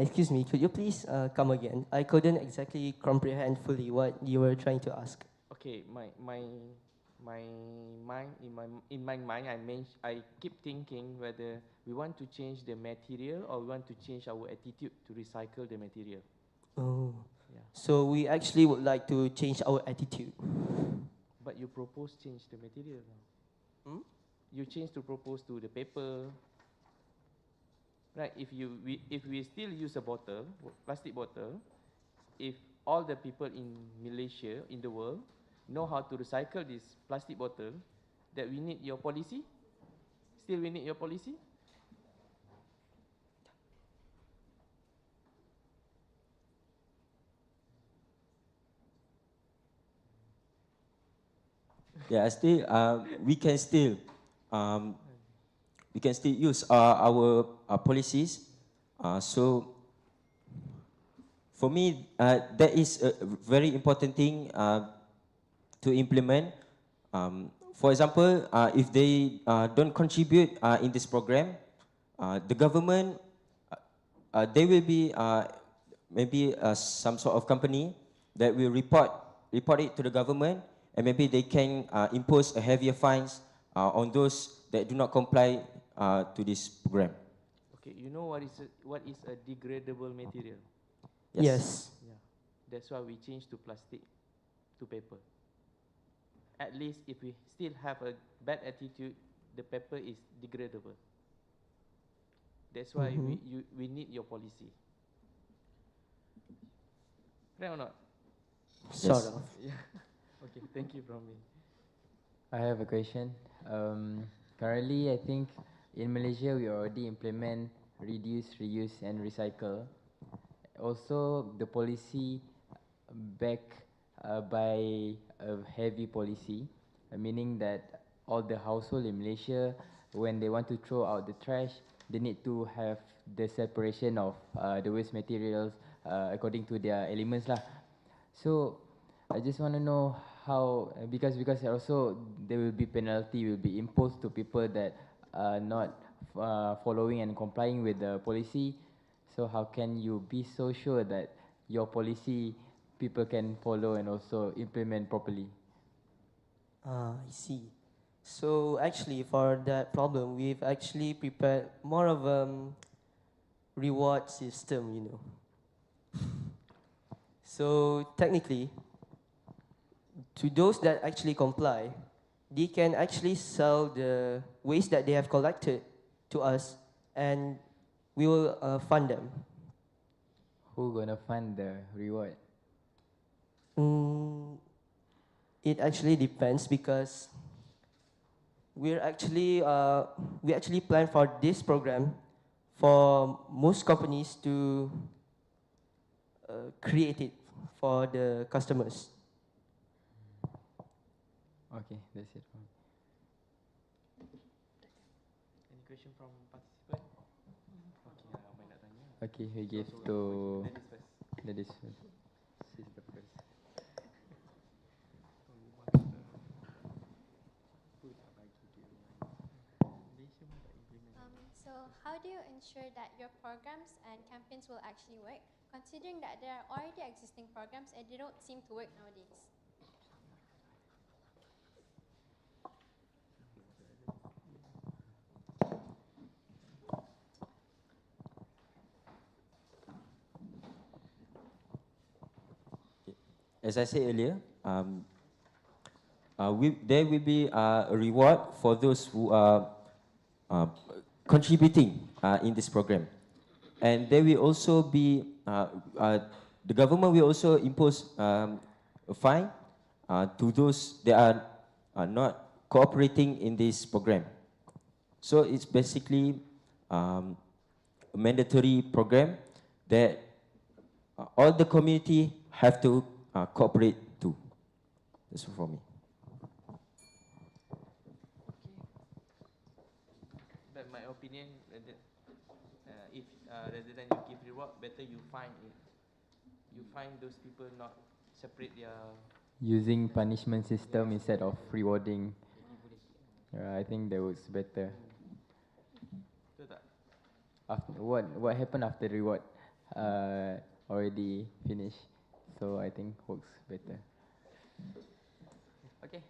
Excuse me, could you please come again? I couldn't exactly comprehend fully what you were trying to ask. Okay, my mind, in my mind, I keep thinking whether we want to change the material or we want to change our attitude to recycle the material. Oh, Yeah. so we actually would like to change our attitude. But you propose change the material now. Hmm? You change to propose to the paper. Right, if we still use a bottle, plastic bottle, if all the people in Malaysia, in the world, know how to recycle this plastic bottle, that we need your policy? Still we need your policy? yeah, still we can still use our policies. So for me, that is a very important thing to implement. For example, if they don't contribute in this program, the government, there will be maybe some sort of company that will report it to the government, and maybe they can impose a heavier fines on those that do not comply to this program. Okay, you know what is a degradable material? Yes. Yeah, that's why we change to plastic, to paper. At least if we still have a bad attitude, the paper is degradable. That's why we need your policy. Right or not? Sort of. Yeah. Okay, thank you from me. I have a question. Currently, I think in Malaysia we already implement reduce, reuse, and recycle. Also, the policy backed by a heavy policy, meaning that all the household in Malaysia, when they want to throw out the trash, they need to have the separation of the waste materials according to their elements lah. So I just want to know how, because also there will be penalty will be imposed to people that are not following and complying with the policy. So how can you be so sure that your policy people can follow and also implement properly? I see. So actually, for that problem, we've actually prepared more of a reward system, you know. So technically, to those that actually comply, they can actually sell the waste that they have collected to us, and we will fund them. Who gonna fund the reward? It actually depends because we actually plan for this program for most companies to create it for the customers. Okay, that's it for me. Any question from participant? Okay, we give to ladies first. Sister first. So how do you ensure that your programs and campaigns will actually work, considering that there are already existing programs and they don't seem to work nowadays? As I said earlier, there will be a reward for those who are contributing in this program. And there will also be, the government will also impose a fine to those that are not cooperating in this program. So it's basically a mandatory program that all the community have to cooperate too. That's all for me. But my opinion, if rather than you give reward, better you find it. You find those people not separate their. Using punishment system instead of rewarding. I think that works better. After, what happened after reward already finished, so I think works better. Okay.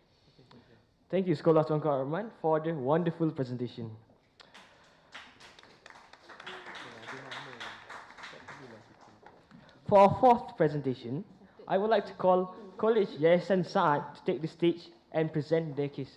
Thank you, Sekolah Tuanku Rahman, for the wonderful presentation. For our fourth presentation, I would like to call College Yayasan Saad to take the stage and present their case.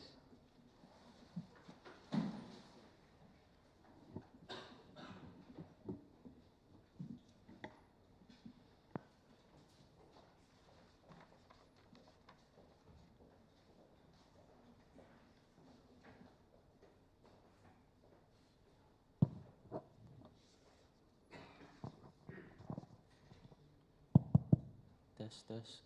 Test.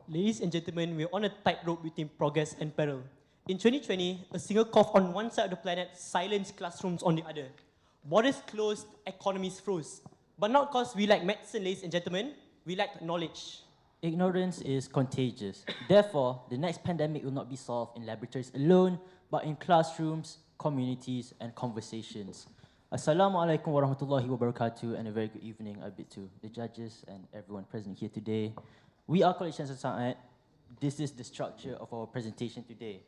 Ladies and gentlemen, we're on a tightrope between progress and peril. In 2020, a single cough on one side of the planet silenced classrooms on the other. Borders closed, economies froze. But not because we lack medicine, ladies and gentlemen, we lack knowledge. Ignorance is contagious. Therefore, the next pandemic will not be solved in laboratories alone, but in classrooms, communities, and conversations. Assalamualaikum warahmatullahi wabarakatuh, and a very good evening I bid to the judges and everyone present here today. We are College Yayasan Saad. This is the structure of our presentation today.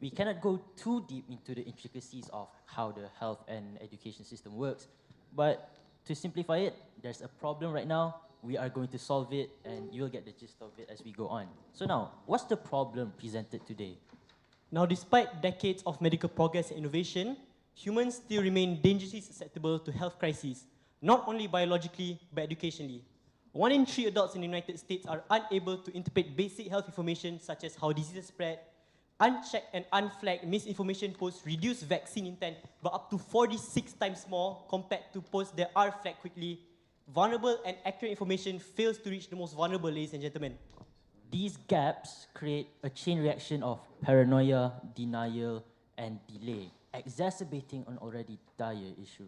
We cannot go too deep into the intricacies of how the health and education system works, but to simplify it, there's a problem right now. We are going to solve it, and you'll get the gist of it as we go on. So now, what's the problem presented today? Now, despite decades of medical progress and innovation, humans still remain dangerously susceptible to health crises, not only biologically, but educationally. 1 in 3 adults in the United States are unable to interpret basic health information such as how diseases spread. Unchecked and unflagged misinformation posts reduce vaccine intent by up to 46 times more compared to posts that are flagged quickly. Vulnerable and accurate information fails to reach the most vulnerable, ladies and gentlemen. These gaps create a chain reaction of paranoia, denial, and delay, exacerbating an already dire issue.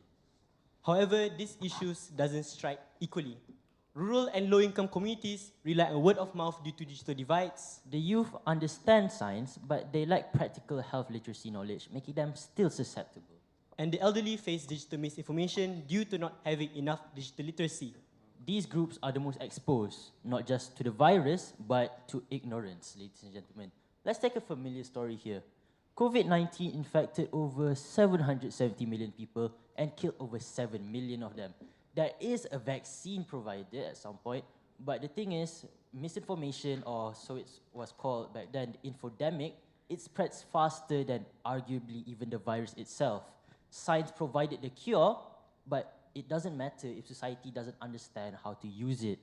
However, these issues doesn't strike equally. Rural and low-income communities rely on word of mouth due to digital divides. The youth understand science, but they lack practical health literacy knowledge, making them still susceptible. And the elderly face digital misinformation due to not having enough digital literacy. These groups are the most exposed, not just to the virus, but to ignorance, ladies and gentlemen. Let's take a familiar story here. COVID-19 infected over 770 million people and killed over 7 million of them. There is a vaccine provided at some point, but the thing is, misinformation, or so it was called back then, the infodemic, it spreads faster than arguably even the virus itself. Science provided the cure, but it doesn't matter if society doesn't understand how to use it.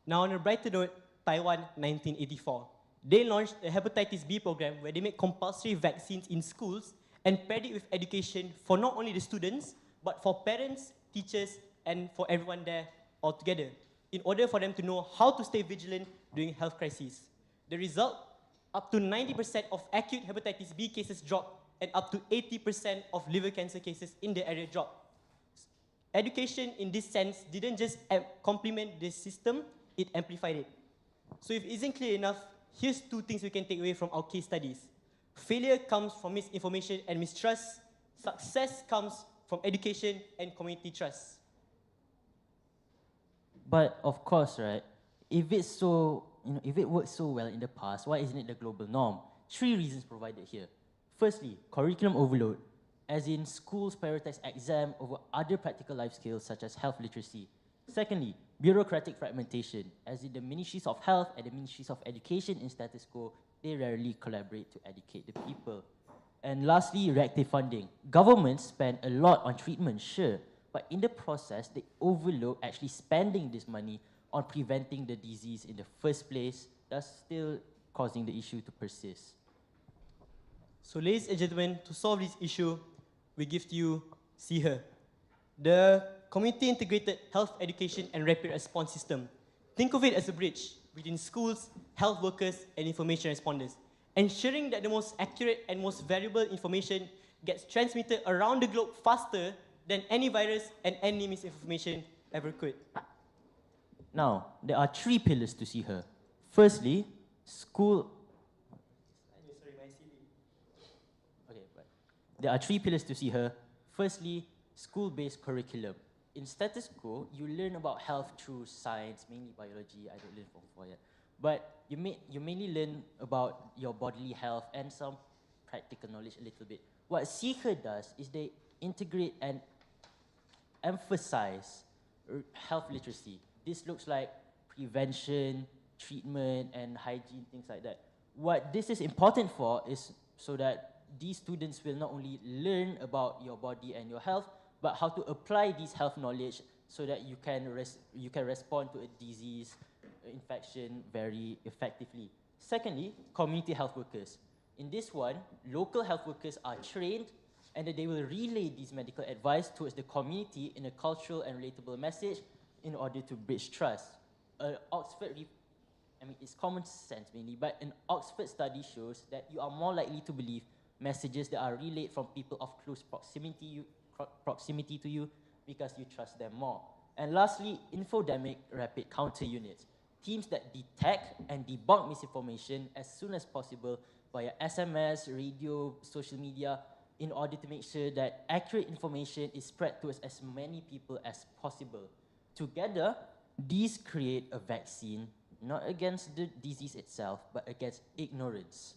Now, on a brighter note, Taiwan, 1984. They launched a hepatitis B program where they make compulsory vaccines in schools and paired it with education for not only the students, but for parents, teachers, and for everyone there altogether, in order for them to know how to stay vigilant during health crises. The result, up to 90% of acute hepatitis B cases dropped, and up to 80% of liver cancer cases in the area dropped. Education, in this sense, didn't just complement this system, it amplified it. So if it isn't clear enough, here's two things we can take away from our case studies. Failure comes from misinformation and mistrust. Success comes from education and community trust. But of course, right, if it worked so well in the past, why isn't it the global norm? 3 reasons provided here. Firstly, curriculum overload, as in schools prioritize exam over other practical life skills such as health literacy. Secondly, bureaucratic fragmentation, as in the ministries of health and the ministries of education in status quo, they rarely collaborate to educate the people. And lastly, reactive funding. Governments spend a lot on treatment, sure, but in the process, they overlook actually spending this money on preventing the disease in the first place, thus still causing the issue to persist. So ladies and gentlemen, to solve this issue, we give to you CONFEX, the Community Integrated Health Education and Rapid Response System. Think of it as a bridge between schools, health workers, and information responders, ensuring that the most accurate and most valuable information gets transmitted around the globe faster than any virus and any misinformation ever could. Now, there are 3 pillars to CONFEX. Firstly, there are 3 pillars to CONFEX. Firstly, school-based curriculum. In status quo, you learn about health through science, mainly biology. I don't learn from 4 yet. But you mainly learn about your bodily health and some practical knowledge a little bit. What CONFEX does is they integrate and emphasize health literacy. This looks like prevention, treatment, and hygiene, things like that. What this is important for is so that these students will not only learn about your body and your health, but how to apply this health knowledge so that you can respond to a disease, infection very effectively. Secondly, community health workers. In this one, local health workers are trained and they will relay this medical advice towards the community in a cultural and relatable message in order to bridge trust. It's common sense mainly, but an Oxford study shows that you are more likely to believe messages that are relayed from people of close proximity to you because you trust them more. And lastly, infodemic rapid counter units. Teams that detect and debunk misinformation as soon as possible via SMS, radio, social media, in order to make sure that accurate information is spread to as many people as possible. Together, these create a vaccine, not against the disease itself, but against ignorance.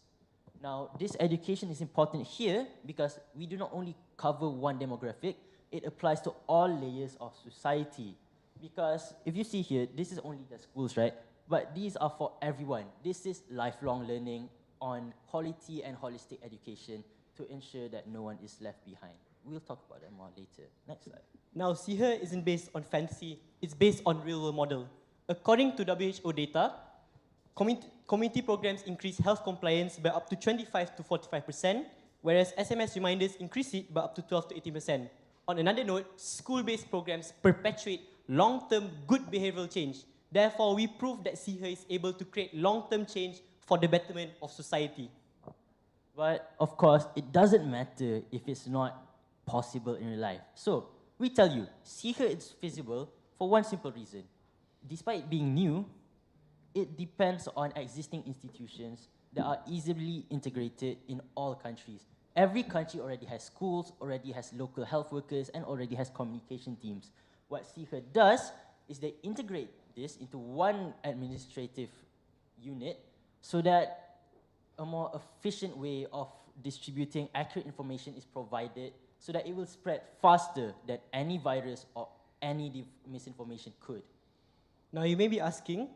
Now, this education is important here because we do not only cover one demographic, it applies to all layers of society. Because if you see here, this is only the schools, right? But these are for everyone. This is lifelong learning on quality and holistic education to ensure that no one is left behind. We'll talk about that more later. Next slide. Now, CONFEX isn't based on fantasy, it's based on real-world model. According to WHO data, community programs increase health compliance by up to 25 to 45%, whereas SMS reminders increase it by up to 12 to 18%. On another note, school-based programs perpetuate long-term good behavioral change. Therefore, we prove that CIHA is able to create long-term change for the betterment of society. But of course, it doesn't matter if it's not possible in real life. So, we tell you, CIHA is feasible for one simple reason. Despite being new, it depends on existing institutions that are easily integrated in all countries. Every country already has schools, already has local health workers, and already has communication teams. What CIHA does is they integrate this into one administrative unit so that a more efficient way of distributing accurate information is provided so that it will spread faster than any virus or any misinformation could. Now you may be asking,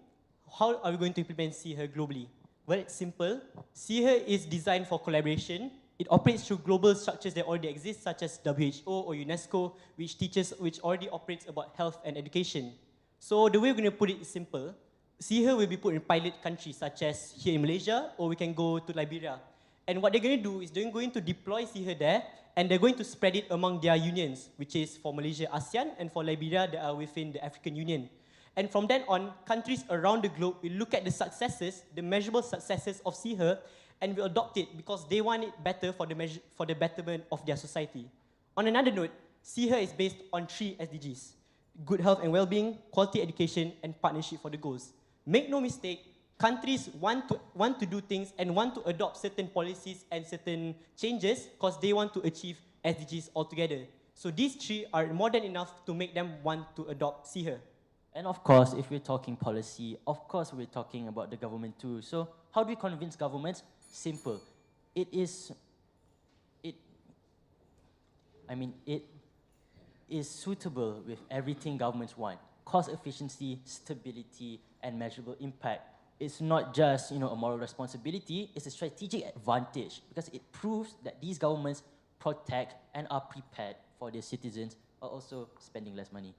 how are we going to implement CIHA globally? Well, it's simple. CIHA is designed for collaboration. It operates through global structures that already exist, such as WHO or UNESCO, which already operates about health and education. So the way we're going to put it is simple. CIHA will be put in pilot countries, such as here in Malaysia, or we can go to Liberia. And what they're going to do is they're going to deploy CIHA there, and they're going to spread it among their unions, which is for Malaysia, ASEAN, and for Liberia, that are within the African Union. And from then on, countries around the globe will look at the successes, the measurable successes of CIHA, and will adopt it because they want it better for the betterment of their society. On another note, CIHA is based on 3 SDGs: good health and well-being, quality education, and partnership for the goals. Make no mistake, countries want to do things and want to adopt certain policies and certain changes because they want to achieve SDGs altogether. So these 3 are more than enough to make them want to adopt CIHA. And of course, if we're talking policy, of course we're talking about the government too. So how do we convince governments? Simple. It is suitable with everything governments want. Cost efficiency, stability, and measurable impact. It's not just a moral responsibility, it's a strategic advantage because it proves that these governments protect and are prepared for their citizens while also spending less money.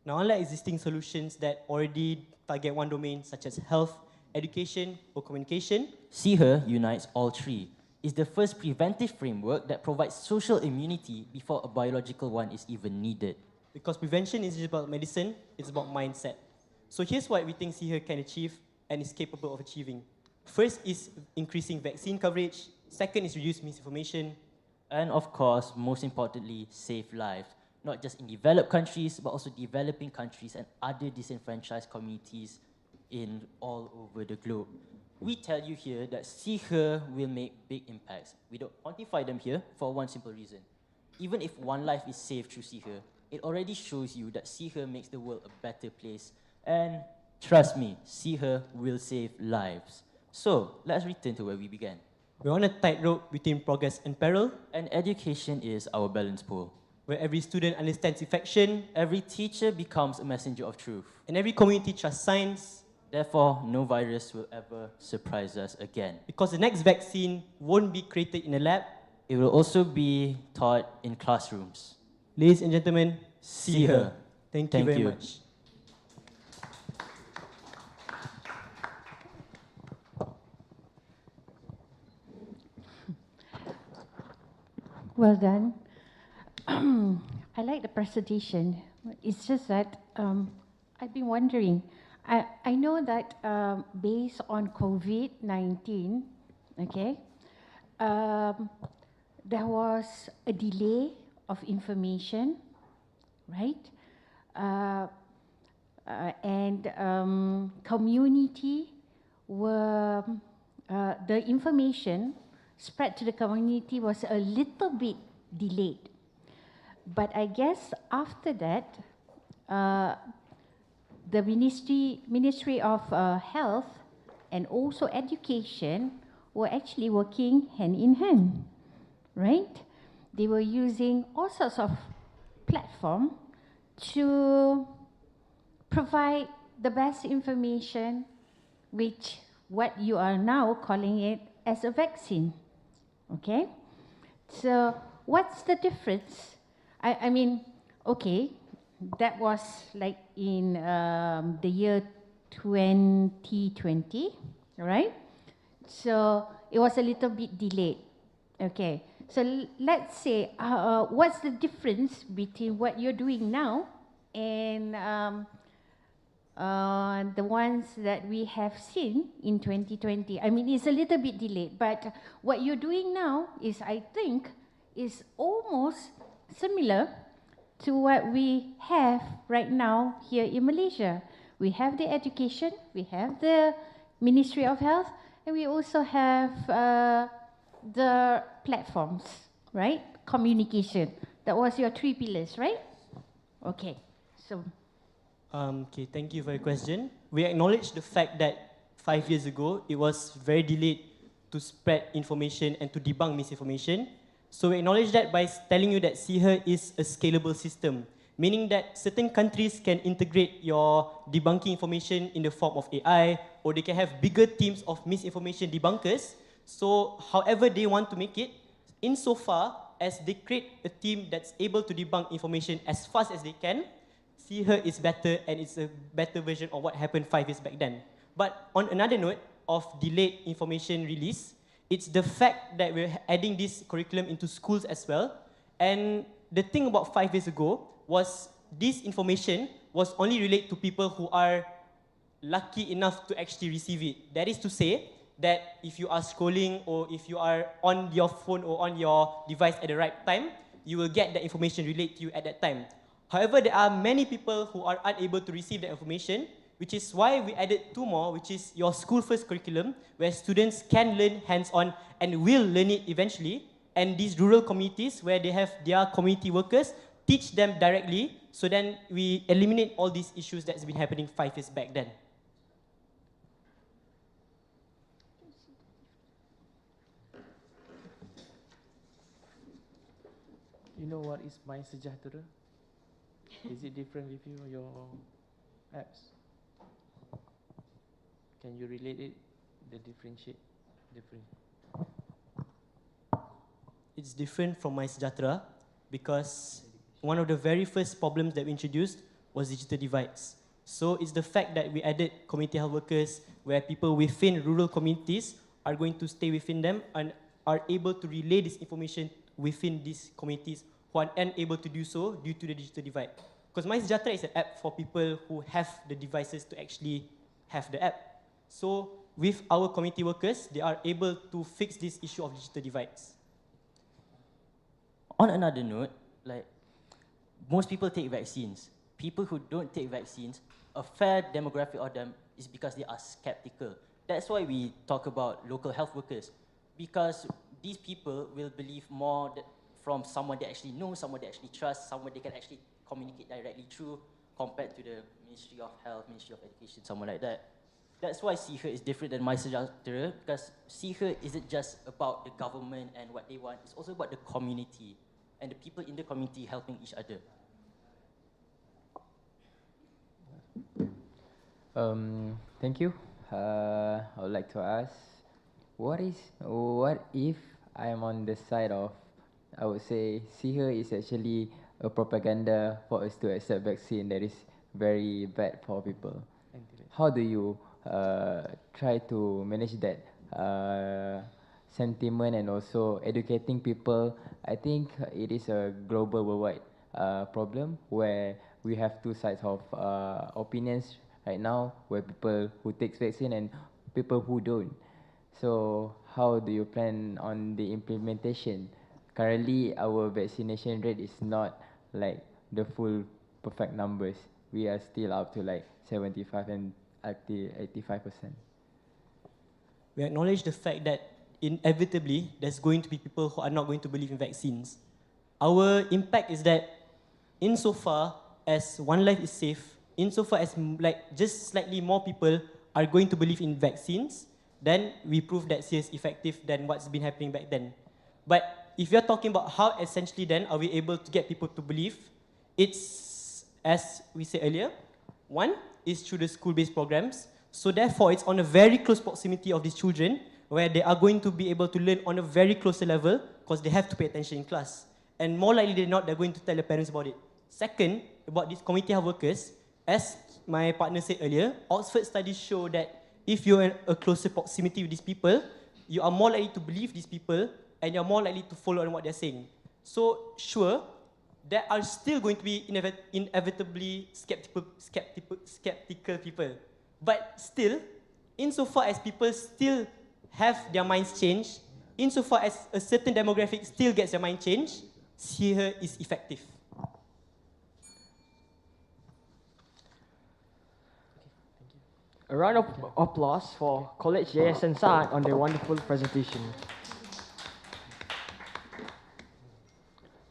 Now, unlike existing solutions that already target one domain, such as health, education, or communication, CIHA unites all 3. It's the first preventive framework that provides social immunity before a biological one is even needed. Because prevention isn't about medicine, it's about mindset. So here's what we think CIHA can achieve and is capable of achieving. First is increasing vaccine coverage. Second is reduce misinformation. And of course, most importantly, save lives. Not just in developed countries, but also developing countries and other disenfranchised communities in all over the globe. We tell you here that CIHA will make big impacts. We don't quantify them here for one simple reason. Even if one life is saved through CIHA, it already shows you that CIHA makes the world a better place. And trust me, CIHA will save lives. So, let's return to where we began. We're on a tightrope between progress and peril. And education is our balance pole. Where every student understands affection, every teacher becomes a messenger of truth, and every community trusts science. Therefore, no virus will ever surprise us again. Because the next vaccine won't be created in a lab. It will also be taught in classrooms. Ladies and gentlemen, CIHA. Thank you very much. Well done. I like the presentation. It's just that I've been wondering. I know that based on COVID-19, okay, there was a delay of information, right? And community were, the information spread to the community was a little bit delayed. But I guess after that, the Ministry of Health and also Education were actually working hand in hand, right? They were using all sorts of platform to provide the best information, which what you are now calling it as a vaccine, okay? So what's the difference? I mean, okay, that was like in the year 2020, right? So it was a little bit delayed. Okay, so let's say, what's the difference between what you're doing now and the ones that we have seen in 2020. I mean, it's a little bit delayed, but what you're doing now is, I think, is almost similar to what we have right now here in Malaysia. We have the education, we have the Ministry of Health, and we also have the platforms, right? Communication. That was your 3 pillars, right? Okay, so. Okay, thank you for your question. We acknowledge the fact that 5 years ago, it was very delayed to spread information and to debunk misinformation. So we acknowledge that by telling you that CIHR is a scalable system, meaning that certain countries can integrate your debunking information in the form of AI, or they can have bigger teams of misinformation debunkers. So however they want to make it, insofar as they create a team that's able to debunk information as fast as they can, CIHR is better, and it's a better version of what happened 5 years back then. But on another note of delayed information release, it's the fact that we're adding this curriculum into schools as well. And the thing about 5 years ago was this information was only related to people who are lucky enough to actually receive it. That is to say that if you are scrolling, or if you are on your phone or on your device at the right time, you will get that information related to you at that time. However, there are many people who are unable to receive that information, which is why we added 2 more, which is your school first curriculum, where students can learn hands-on and will learn it eventually. And these rural communities, where they have their community workers, teach them directly, so then we eliminate all these issues that's been happening 5 years back then. You know what is My Sejahtera? Is it different with you, your apps? Can you relate it, the differentiate? It's different from My Sejahtera because one of the very first problems that we introduced was digital divides. So it's the fact that we added community health workers, where people within rural communities are going to stay within them and are able to relay this information within these communities who are unable to do so due to the digital divide. Because My Sejahtera is an app for people who have the devices to actually have the app. So with our community workers, they are able to fix this issue of digital divides. On another note, like, most people take vaccines. People who don't take vaccines, a fair demographic of them is because they are skeptical. That's why we talk about local health workers, because these people will believe more from someone they actually know, someone they actually trust, someone they can actually communicate directly through, compared to the Ministry of Health, Ministry of Education, someone like that. That's why CIHR is different than My Sejahtera, because CIHR isn't just about the government and what they want, it's also about the community and the people in the community helping each other. Thank you. I would like to ask, what if I am on the side of, I would say, CIHR is actually a propaganda for us to accept vaccine that is very bad for people. How do you try to manage that sentiment and also educating people? I think it is a global worldwide problem where we have 2 sides of opinions right now, where people who take vaccine and people who don't. So how do you plan on the implementation? Currently, our vaccination rate is not like the full perfect numbers. We are still up to like 75 and 85%. We acknowledge the fact that inevitably there's going to be people who are not going to believe in vaccines. Our impact is that insofar as one life is safe, insofar as just slightly more people are going to believe in vaccines, then we prove that CIHR is effective than what's been happening back then. But if you're talking about how essentially then are we able to get people to believe, it's, as we said earlier, one is through the school-based programs. So therefore, it's on a very close proximity of these children, where they are going to be able to learn on a very closer level because they have to pay attention in class. And more likely than not, they're going to tell their parents about it. Second, about these community health workers, as my partner said earlier, Oxford studies show that if you're in a closer proximity with these people, you are more likely to believe these people and you're more likely to follow on what they're saying. So sure, there are still going to be inevitably skeptical people. But still, insofar as people still have their minds changed, insofar as a certain demographic still gets their mind changed, Siha is effective. A round of applause for College Yayasan Saad on their wonderful presentation.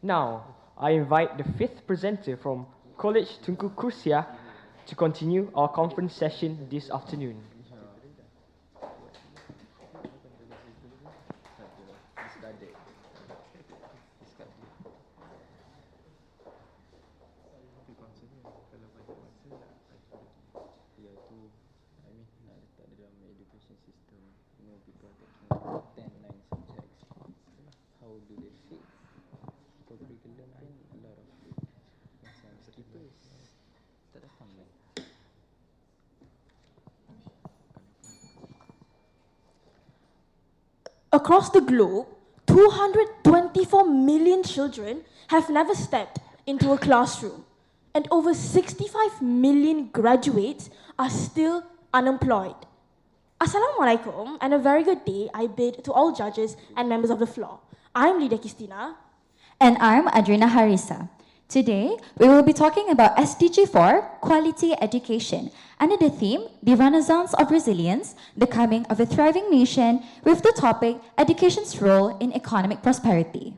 Now, I invite the fifth presenter from College Tuanku to continue our conference session this afternoon. Across the globe, 224 million children have never stepped into a classroom, and over 65 million graduates are still unemployed. Assalamualaikum and a very good day I bid to all judges and members of the floor. I'm Lydia Kistina. And I'm Adrina Harisa. Today, we will be talking about SDG 4, Quality Education, under the theme, The Renaissance of Resilience, the Coming of a Thriving Nation, with the topic, Education's Role in Economic Prosperity.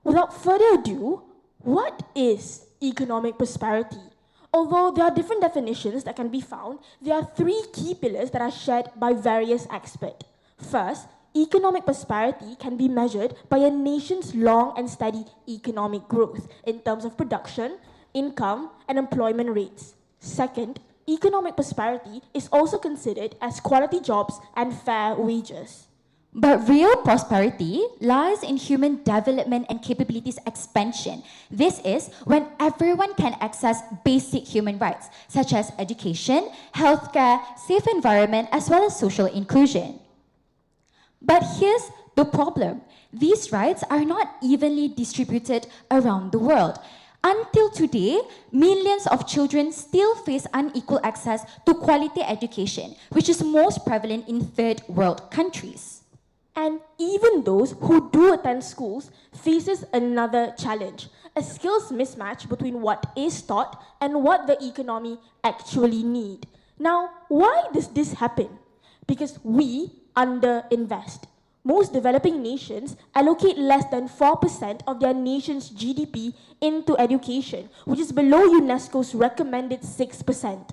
Without further ado, what is economic prosperity? Although there are different definitions that can be found, there are three key pillars that are shared by various experts. First, economic prosperity can be measured by a nation's long and steady economic growth in terms of production, income, and employment rates. Second, economic prosperity is also considered as quality jobs and fair wages. But real prosperity lies in human development and capabilities expansion. This is when everyone can access basic human rights, such as education, healthcare, safe environment, as well as social inclusion. But here's the problem. These rights are not evenly distributed around the world. Until today, millions of children still face unequal access to quality education, which is most prevalent in third world countries. And even those who do attend schools faces another challenge, a skills mismatch between what is taught and what the economy actually need. Now, why does this happen? Because we underinvest. Most developing nations allocate less than 4% of their nation's GDP into education, which is below UNESCO's recommended 6%.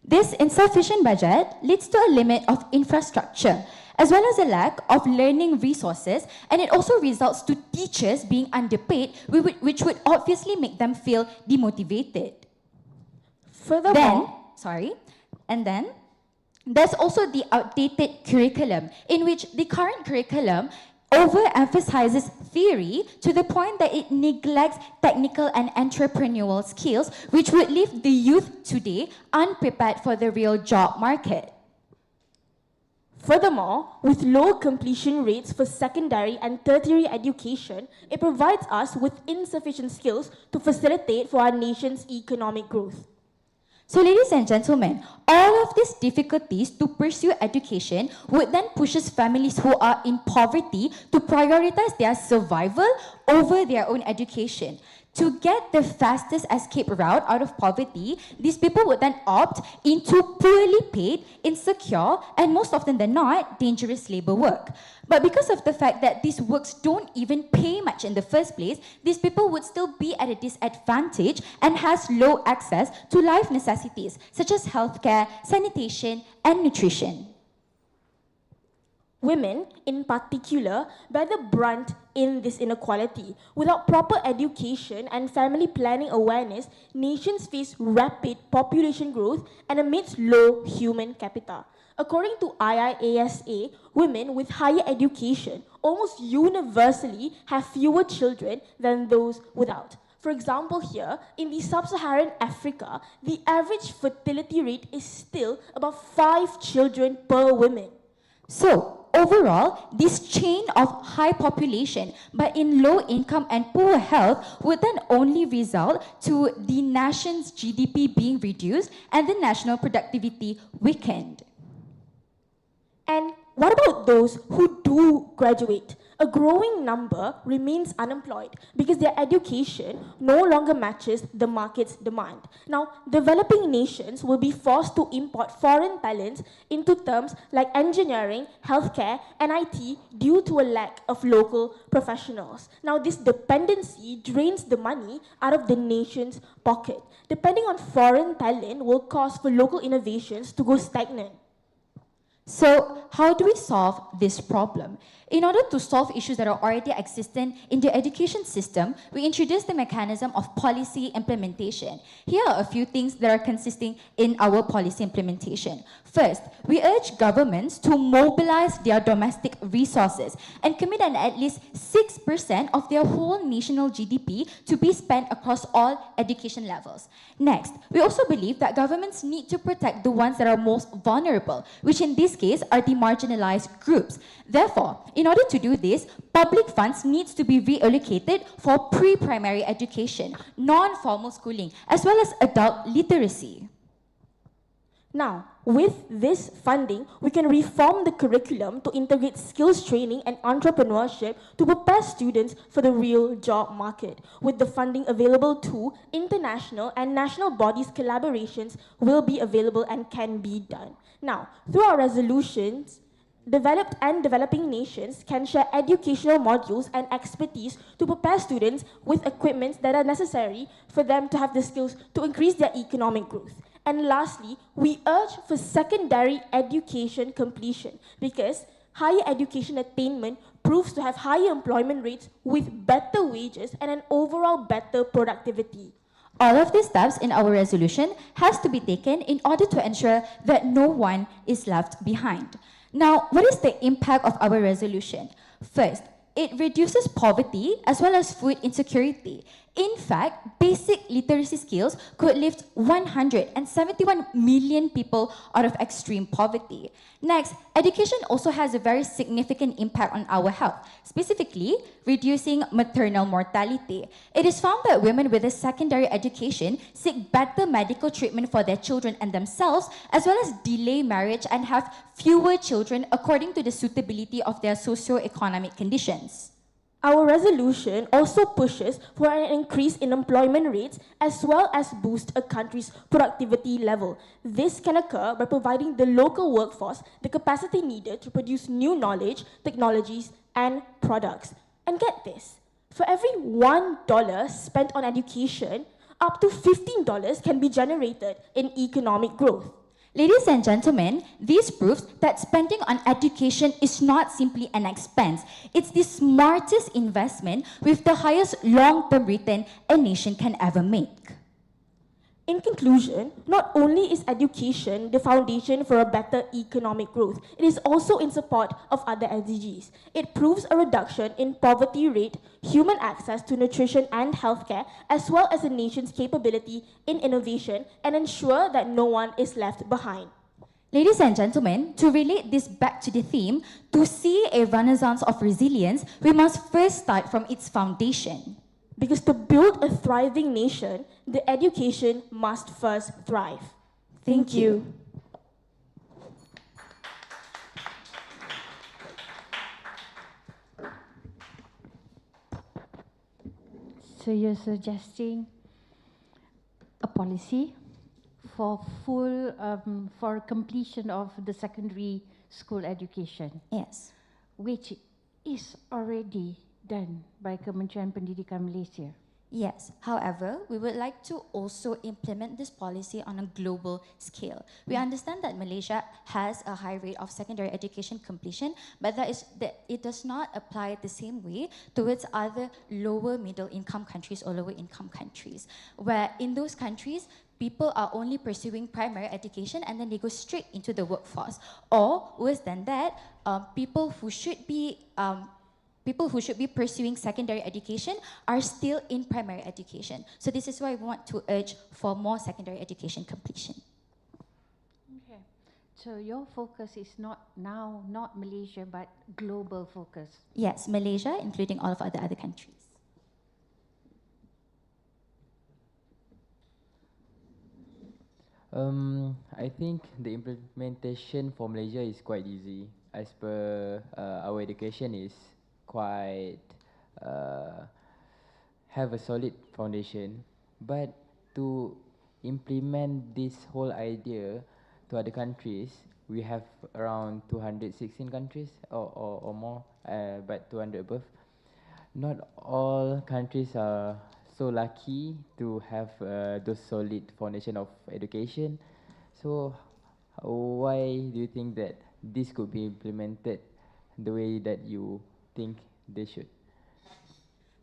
This insufficient budget leads to a limit of infrastructure, as well as a lack of learning resources, and it also results to teachers being underpaid, which would obviously make them feel demotivated. Furthermore, then there's also the outdated curriculum, in which the current curriculum overemphasizes theory to the point that it neglects technical and entrepreneurial skills, which would leave the youth today unprepared for the real job market. Furthermore, with low completion rates for secondary and tertiary education, it provides us with insufficient skills to facilitate for our nation's economic growth. So ladies and gentlemen, all of these difficulties to pursue education would then pushes families who are in poverty to prioritize their survival over their own education. To get the fastest escape route out of poverty, these people would then opt into poorly paid, insecure, and most often than not, dangerous labor work. But because of the fact that these works don't even pay much in the first place, these people would still be at a disadvantage and has low access to life necessities such as healthcare, sanitation, and nutrition. Women, in particular, bear the brunt in this inequality. Without proper education and family planning awareness, nations face rapid population growth and amidst low human capital. According to IIASA, women with higher education almost universally have fewer children than those without. For example, here, in the sub-Saharan Africa, the average fertility rate is still about 5 children per woman. So, overall, this chain of high population but in low income and poor health would then only result to the nation's GDP being reduced and the national productivity weakened. And what about those who do graduate? A growing number remains unemployed because their education no longer matches the market's demand. Now, developing nations will be forced to import foreign talents into terms like engineering, healthcare, and IT due to a lack of local professionals. Now, this dependency drains the money out of the nation's pocket. Depending on foreign talent will cause for local innovations to go stagnant. So, how do we solve this problem? In order to solve issues that are already existent in the education system, we introduced the mechanism of policy implementation. Here are a few things that are consisting in our policy implementation. First, we urge governments to mobilize their domestic resources and commit at least 6% of their whole national GDP to be spent across all education levels. Next, we also believe that governments need to protect the ones that are most vulnerable, which in this case are the marginalized groups. Therefore, in order to do this, public funds needs to be reallocated for pre-primary education, non-formal schooling, as well as adult literacy. Now, with this funding, we can reform the curriculum to integrate skills training and entrepreneurship to prepare students for the real job market. With the funding available too, international and national bodies' collaborations will be available and can be done. Now, through our resolutions, developed and developing nations can share educational modules and expertise to prepare students with equipment that are necessary for them to have the skills to increase their economic growth. And lastly, we urge for secondary education completion because higher education attainment proves to have higher employment rates with better wages and an overall better productivity. All of these steps in our resolution has to be taken in order to ensure that no one is left behind. Now, what is the impact of our resolution? First, it reduces poverty as well as food insecurity. In fact, basic literacy skills could lift 171 million people out of extreme poverty. Next, education also has a very significant impact on our health, specifically reducing maternal mortality. It is found that women with a secondary education seek better medical treatment for their children and themselves, as well as delay marriage and have fewer children according to the suitability of their socio-economic conditions. Our resolution also pushes for an increase in employment rates as well as boost a country's productivity level. This can occur by providing the local workforce the capacity needed to produce new knowledge, technologies, and products. And get this, for every $1 spent on education, up to $15 can be generated in economic growth. Ladies and gentlemen, this proves that spending on education is not simply an expense. It's the smartest investment with the highest long-term return a nation can ever make. In conclusion, not only is education the foundation for a better economic growth, it is also in support of other SDGs. It proves a reduction in poverty rate, human access to nutrition and healthcare, as well as a nation's capability in innovation and ensure that no one is left behind. Ladies and gentlemen, to relate this back to the theme, to see a renaissance of resilience, we must first start from its foundation. Because to build a thriving nation, the education must first thrive. Thank you. So you're suggesting a policy for for completion of the secondary school education? Yes. Which is already done by Kementerian Pendidikan Malaysia. Yes, however, we would like to also implement this policy on a global scale. We understand that Malaysia has a high rate of secondary education completion, but that it does not apply the same way towards other lower middle income countries or lower income countries, where in those countries, people are only pursuing primary education and then they go straight into the workforce. Or worse than that, people who should be pursuing secondary education are still in primary education. So this is why we want to urge for more secondary education completion. Okay. So your focus is not now, not Malaysia, but global focus. Yes, Malaysia, including all of other countries. I think the implementation for Malaysia is quite easy. As per our education is quite have a solid foundation, but to implement this whole idea to other countries, we have around 216 countries or more, but 200 above. Not all countries are so lucky to have those solid foundation of education. So why do you think that this could be implemented the way that you think they should?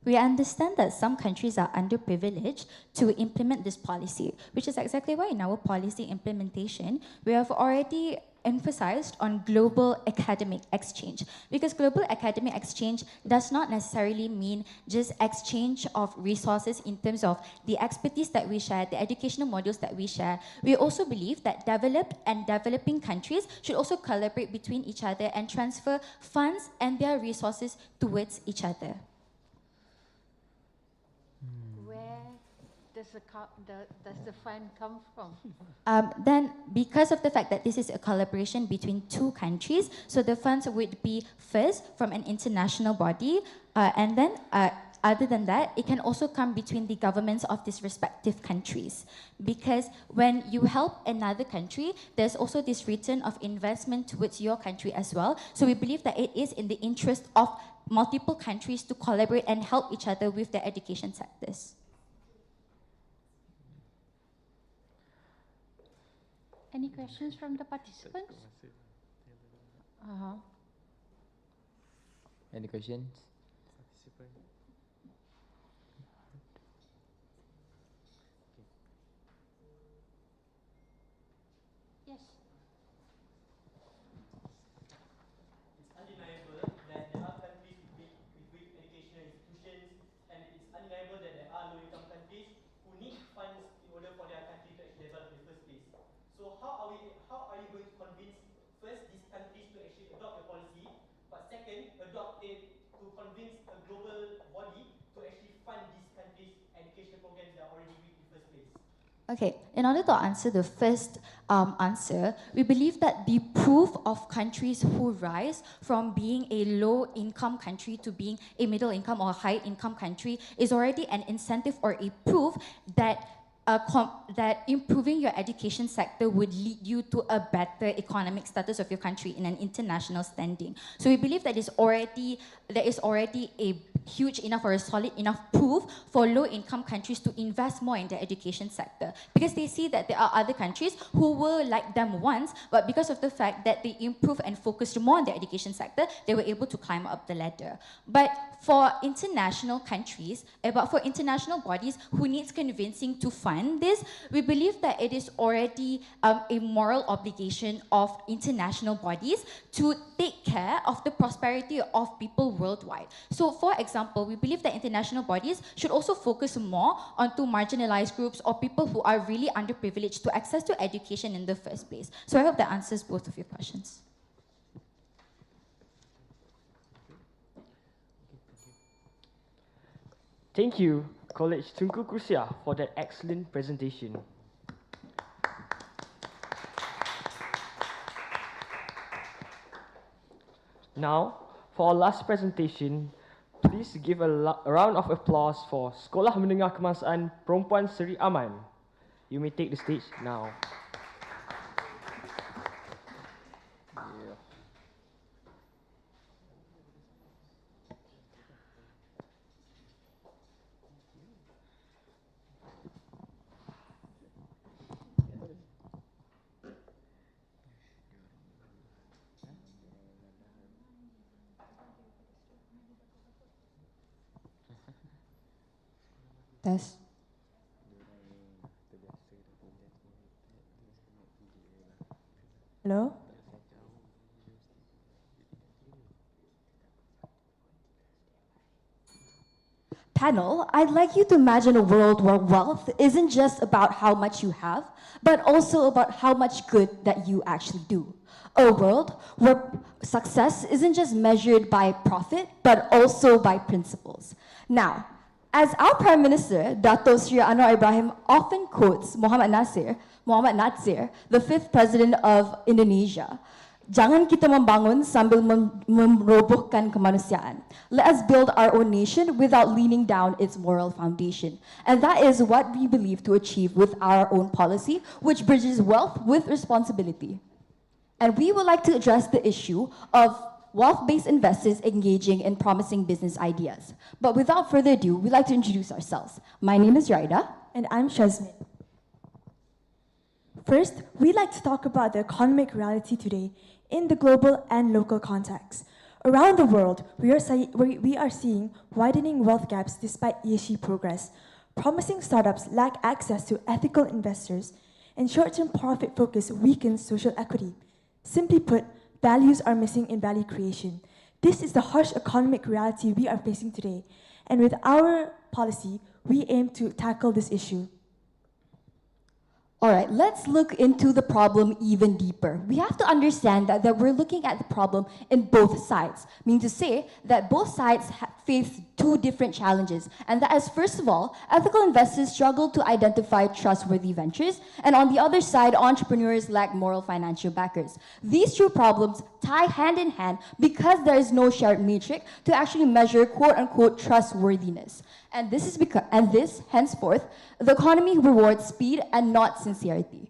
We understand that some countries are underprivileged to implement this policy, which is exactly why in our policy implementation, we have already emphasized on global academic exchange, because global academic exchange does not necessarily mean just exchange of resources in terms of the expertise that we share, the educational modules that we share. We also believe that developed and developing countries should also collaborate between each other and transfer funds and their resources towards each other. Where does the fund come from? Then, because of the fact that this is a collaboration between two countries, so the funds would be first from an international body, and then other than that, it can also come between the governments of these respective countries. Because when you help another country, there's also this return of investment towards your country as well. So we believe that it is in the interest of multiple countries to collaborate and help each other with their education sectors. Any questions from the participants? Any questions? Yes. It's undeniable that there are countries with weak educational institutions, and it's undeniable that there are low-income countries who need funds in order for their country to actually develop in the first place. So how are you going to convince first these countries to actually adopt your policy, but second, adopt it to convince a global body to actually fund these countries' educational programs that are already weak in the first place? Okay, in order to answer the first answer, we believe that the proof of countries who rise from being a low-income country to being a middle-income or high-income country is already an incentive or a proof that that improving your education sector would lead you to a better economic status of your country in an international standing. So we believe that there is already a huge enough or a solid enough proof for low-income countries to invest more in their education sector, because they see that there are other countries who were like them once, but because of the fact that they improved and focused more on their education sector, they were able to climb up the ladder. But for international countries, for international bodies who needs convincing to fund this, we believe that it is already a moral obligation of international bodies to take care of the prosperity of people worldwide. So for example, we believe that international bodies should also focus more onto marginalized groups or people who are really underprivileged to access to education in the first place. So I hope that answers both of your questions. Thank you, College Tuanku for that excellent presentation. Now, for our last presentation, please give a round of applause for Sekolah Menengah Kebangsaan Perempuan Seri Aman. You may take the stage now. Test. Hello? Panel, I'd like you to imagine a world where wealth isn't just about how much you have, but also about how much good that you actually do. A world where success isn't just measured by profit, but also by principles. Now, as our Prime Minister, Dato Sri Anwar Ibrahim, often quotes Muhammad Nasir, the 5th President of Indonesia, jangan kita membangun sambil merobohkan kemanusiaan. Let us build our own nation without leaning down its moral foundation. And that is what we believe to achieve with our own policy, which bridges wealth with responsibility. And we would like to address the issue of wealth-based investors engaging in promising business ideas. But without further ado, we'd like to introduce ourselves. My name is Raida. And I'm Shazmin. First, we'd like to talk about the economic reality today in the global and local context. Around the world, we are seeing widening wealth gaps despite ESG progress. Promising startups lack access to ethical investors, and short-term profit focus weakens social equity. Simply put, values are missing in value creation. This is the harsh economic reality we are facing today, and with our policy, we aim to tackle this issue. All right, let's look into the problem even deeper. We have to understand that we're looking at the problem in both sides, meaning to say that both sides face two different challenges. And that is, first of all, ethical investors struggle to identify trustworthy ventures, and on the other side, entrepreneurs lack moral financial backers. These two problems tie hand in hand because there is no shared metric to actually measure quote-unquote trustworthiness. And this, henceforth, the economy rewards speed and not sincerity.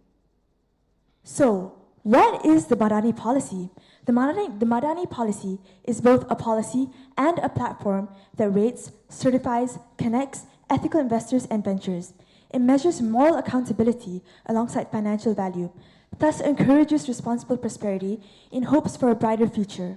So, what is the Madani policy? The Madani policy is both a policy and a platform that rates, certifies, connects ethical investors and ventures. It measures moral accountability alongside financial value, thus encourages responsible prosperity in hopes for a brighter future.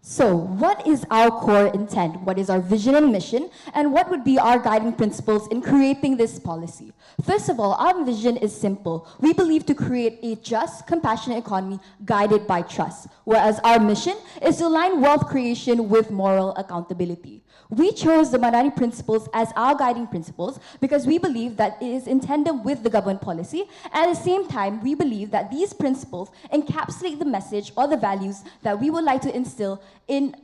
So, what is our core intent? What is our vision and mission? And what would be our guiding principles in creating this policy? First of all, our vision is simple. We believe to create a just, compassionate economy guided by trust, whereas our mission is to align wealth creation with moral accountability. We chose the Madani principles as our guiding principles because we believe that it is in tandem with the government policy, and at the same time, we believe that these principles encapsulate the message or the values that we would like to instill in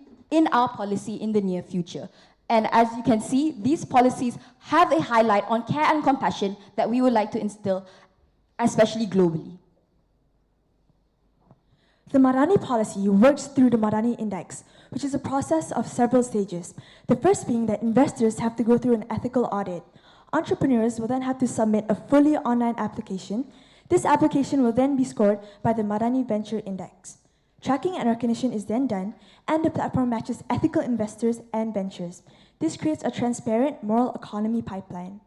our policy in the near future. And as you can see, these policies have a highlight on care and compassion that we would like to instill, especially globally. The Madani policy works through the Madani Index, which is a process of several stages. The first being that investors have to go through an ethical audit. Entrepreneurs will then have to submit a fully online application. This application will then be scored by the Madani Venture Index. Tracking and recognition is then done, and the platform matches ethical investors and ventures. This creates a transparent moral economy pipeline.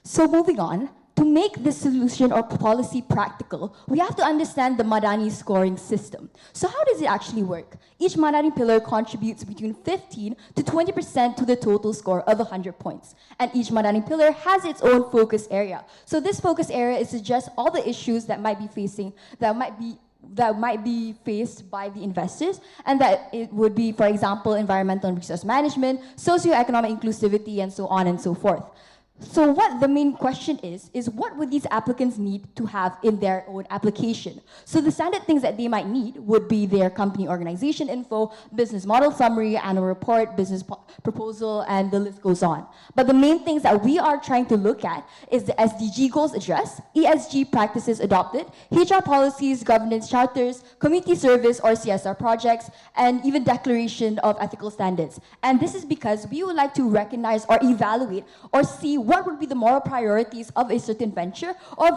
So moving on, to make this solution or policy practical, we have to understand the Madani scoring system. So how does it actually work? Each Madani pillar contributes between 15 to 20% to the total score of 100 points. And each Madani pillar has its own focus area. So this focus area is to address all the issues that might be faced by the investors, and that it would be, for example, environmental and resource management, socioeconomic inclusivity, and so on and so forth. So what the main question is what would these applicants need to have in their own application? So the standard things that they might need would be their company organization info, business model summary, annual report, business proposal, and the list goes on. But the main things that we are trying to look at is the SDG goals addressed, ESG practices adopted, HR policies, governance charters, community service or CSR projects, and even declaration of ethical standards. And this is because we would like to recognize or evaluate or see what would be the moral priorities of a certain venture or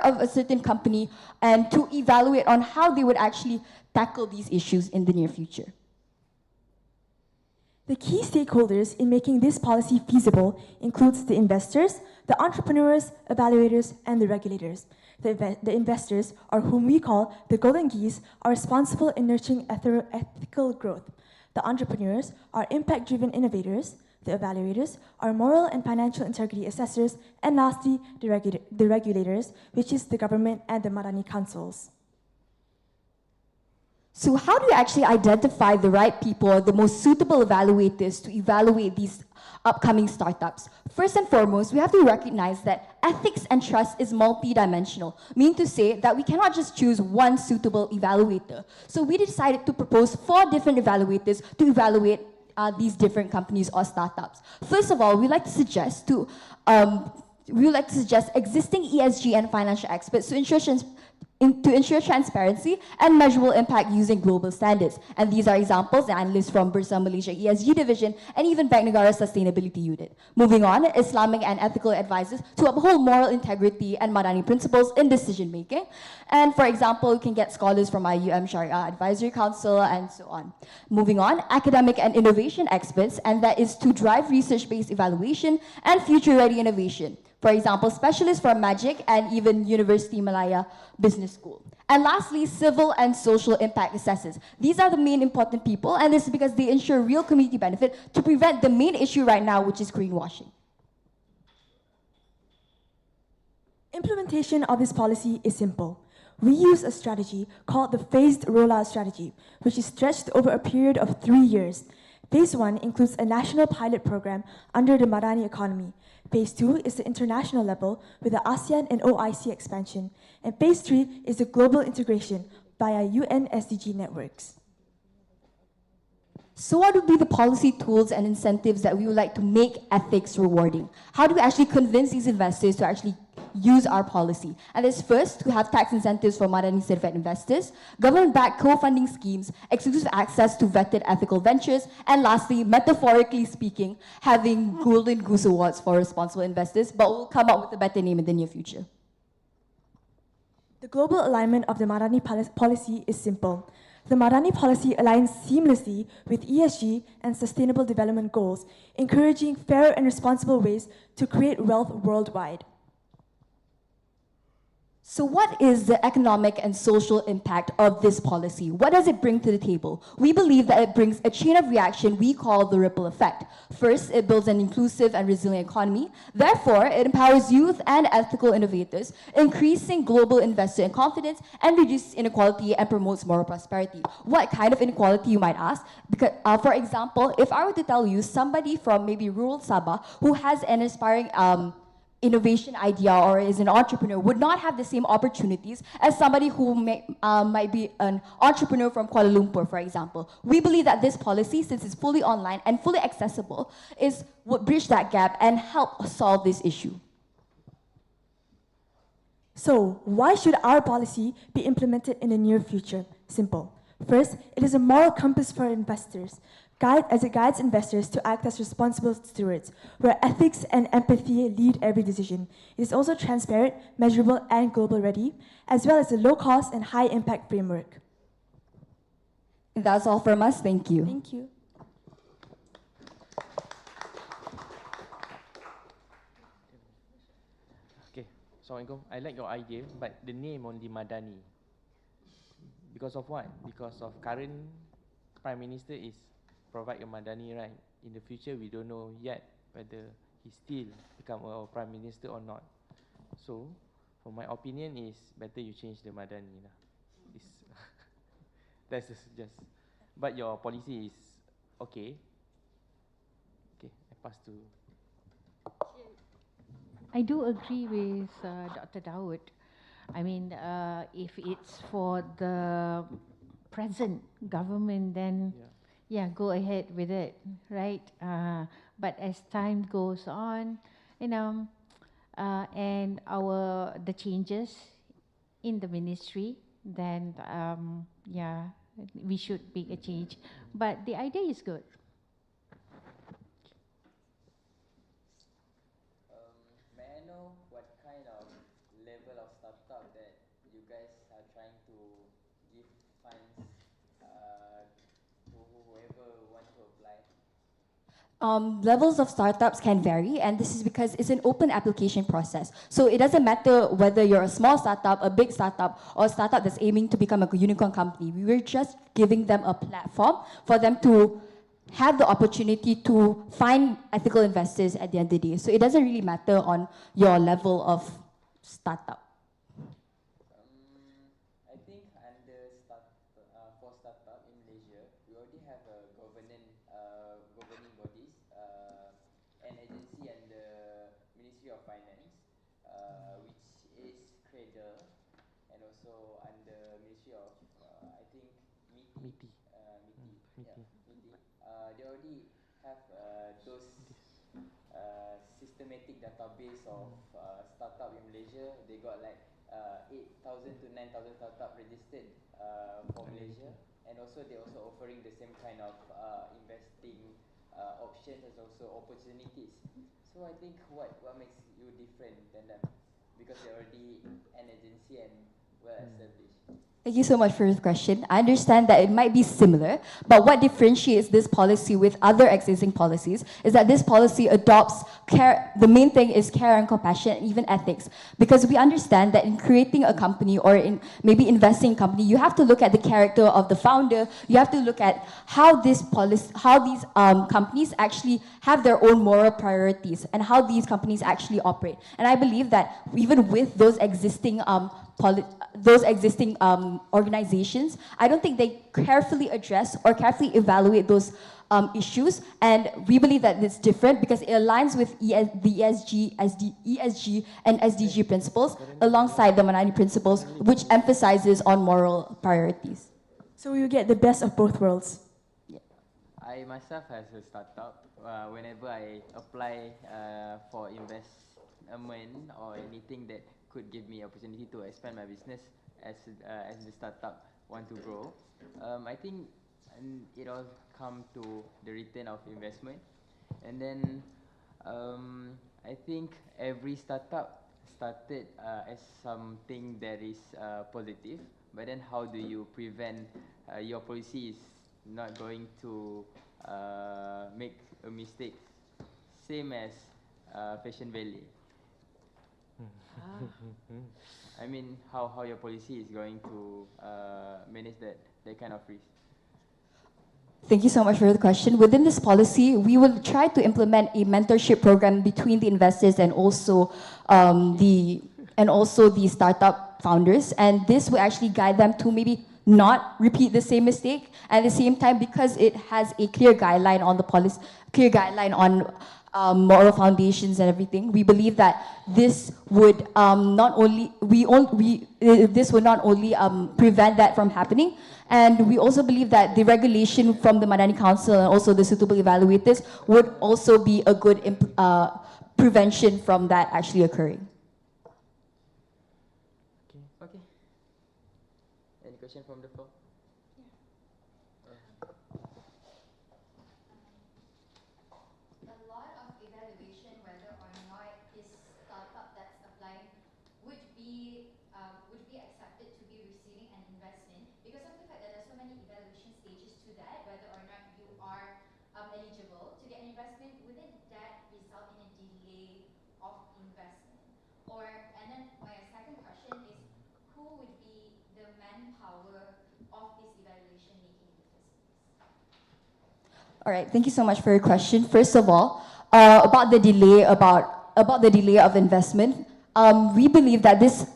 of a certain company, and to evaluate on how they would actually tackle these issues in the near future. The key stakeholders in making this policy feasible includes the investors, the entrepreneurs, evaluators, and the regulators. The investors, or whom we call the golden geese, are responsible in nurturing ethical growth. The entrepreneurs are impact-driven innovators. The evaluators are moral and financial integrity assessors, and lastly, the regulators, which is the government and the Madani councils. So how do you actually identify the right people, or the most suitable evaluators to evaluate these upcoming startups? First and foremost, we have to recognize that ethics and trust is multidimensional, meaning to say that we cannot just choose one suitable evaluator. So we decided to propose 4 different evaluators to evaluate these different companies or startups. First of all, we like to suggest existing ESG and financial experts to ensure transparency and measurable impact using global standards. And these are examples and analysts from Bursa Malaysia ESG Division and even Bank Negara Sustainability Unit. Moving on, Islamic and ethical advisors to uphold moral integrity and Madani principles in decision making. And for example, you can get scholars from IUM Sharia Advisory Council and so on. Moving on, academic and innovation experts, and that is to drive research-based evaluation and future-ready innovation. For example, specialists from Magic and even University Malaya Business School. And lastly, civil and social impact assessors. These are the main important people, and this is because they ensure real community benefit to prevent the main issue right now, which is greenwashing. Implementation of this policy is simple. We use a strategy called the phased rollout strategy, which is stretched over a period of 3 years. Phase 1 includes a national pilot program under the Madani economy. Phase 2 is the international level with the ASEAN and OIC expansion. And Phase 3 is the global integration via UN SDG networks. So what would be the policy tools and incentives that we would like to make ethics rewarding? How do we actually convince these investors to actually use our policy? And it's first to have tax incentives for Madani certified investors, government-backed co-funding schemes, exclusive access to vetted ethical ventures, and lastly, metaphorically speaking, having golden goose awards for responsible investors, but we'll come up with a better name in the near future. The global alignment of the Madani policy is simple. The Madani policy aligns seamlessly with ESG and sustainable development goals, encouraging fair and responsible ways to create wealth worldwide. So what is the economic and social impact of this policy? What does it bring to the table? We believe that it brings a chain of reaction we call the ripple effect. First, it builds an inclusive and resilient economy. Therefore, it empowers youth and ethical innovators, increasing global investor confidence and reduces inequality and promotes moral prosperity. What kind of inequality, you might ask? Because, for example, if I were to tell you somebody from maybe rural Sabah who has an inspiring innovation idea or is an entrepreneur would not have the same opportunities as somebody who might be an entrepreneur from Kuala Lumpur, for example. We believe that this policy, since it's fully online and fully accessible, would bridge that gap and help solve this issue. So, why should our policy be implemented in the near future? Simple. First, it is a moral compass for investors, as it guides investors to act as responsible stewards, where ethics and empathy lead every decision. It is also transparent, measurable, and global ready, as well as a low-cost and high-impact framework. That's all from us. Thank you. Thank you. Okay, Assalamualaikum. I like your idea, but the name only Madani. Because of what? Because of current Prime Minister is provide a Madani, right? In the future, we don't know yet whether he still become our Prime Minister or not. So, for my opinion is better you change the Madani lah. That's just. But your policy is okay. Okay, I pass to. I do agree with Dr. Dawood. I mean, if it's for the present government, then yeah, go ahead with it, right? But as time goes on, you know, and the changes in the ministry, then yeah, we should make a change. But the idea is good. May I know what kind of level of startup that you guys are trying to give funds to whoever want to apply? Levels of startups can vary, and this is because it's an open application process. So it doesn't matter whether you're a small startup, a big startup, or a startup that's aiming to become a unicorn company. We were just giving them a platform for them to have the opportunity to find ethical investors at the end of the day. So it doesn't really matter on your level of startup. I think for startup also under Ministry of, I think, MITI. MITI. They already have those systematic database of startup in Malaysia. They got like 8,000 to 9,000 startup registered for Malaysia, and also they also offering the same kind of investing options as also opportunities. So I think what makes you different than them, because they're already an agency and well established. Thank you so much for your question. I understand that it might be similar, but what differentiates this policy with other existing policies is that this policy adopts care. The main thing is care and compassion and even ethics, because we understand that in creating a company or in maybe investing in a company, you have to look at the character of the founder. You have to look at how these companies actually have their own moral priorities and how these companies actually operate. And I believe that even with those existing organizations, I don't think they carefully address or carefully evaluate those issues, and we believe that it's different because it aligns with the ESG and SDG principles alongside the Manani principles, which emphasizes on moral priorities. So you get the best of both worlds. I myself as a startup, whenever I apply for investment or anything that could give me opportunity to expand my business as the startup want to grow, I think it all come to the return of investment. And then I think every startup started as something that is positive, but then how do you prevent your policy is not going to make a mistake, same as Fashion Valley. I mean, how your policy is going to manage that kind of risk. Thank you so much for the question. Within this policy, we will try to implement a mentorship program between the investors and also the startup founders, and this will actually guide them to maybe not repeat the same mistake. At the same time, because it has a clear guideline on the policy, clear guideline on moral foundations and everything, we believe that this would not only prevent that from happening, and we also believe that the regulation from the Madani Council and also the suitable evaluators would also be a good prevention from that actually occurring. Okay. Any question from the floor? All right, thank you so much for your question. First of all, about the delay of investment, we believe that this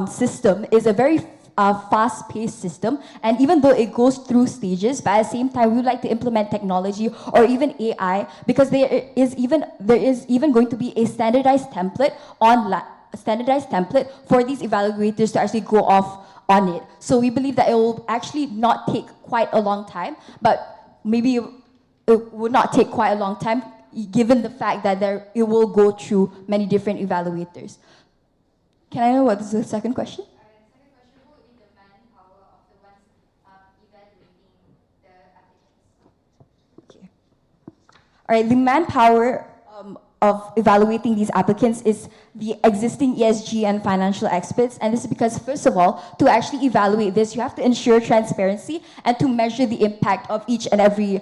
system is a very fast-paced system, and even though it goes through stages, but at the same time, we would like to implement technology or even AI, because there is even going to be a standardized template for these evaluators to actually go off on it. So we believe that it will actually not take quite a long time, but maybe it would not take quite a long time, given the fact that it will go through many different evaluators. Can I know what is the second question? All right, the manpower of evaluating these applicants is the existing ESG and financial experts, and this is because, first of all, to actually evaluate this, you have to ensure transparency and to measure the impact of each and every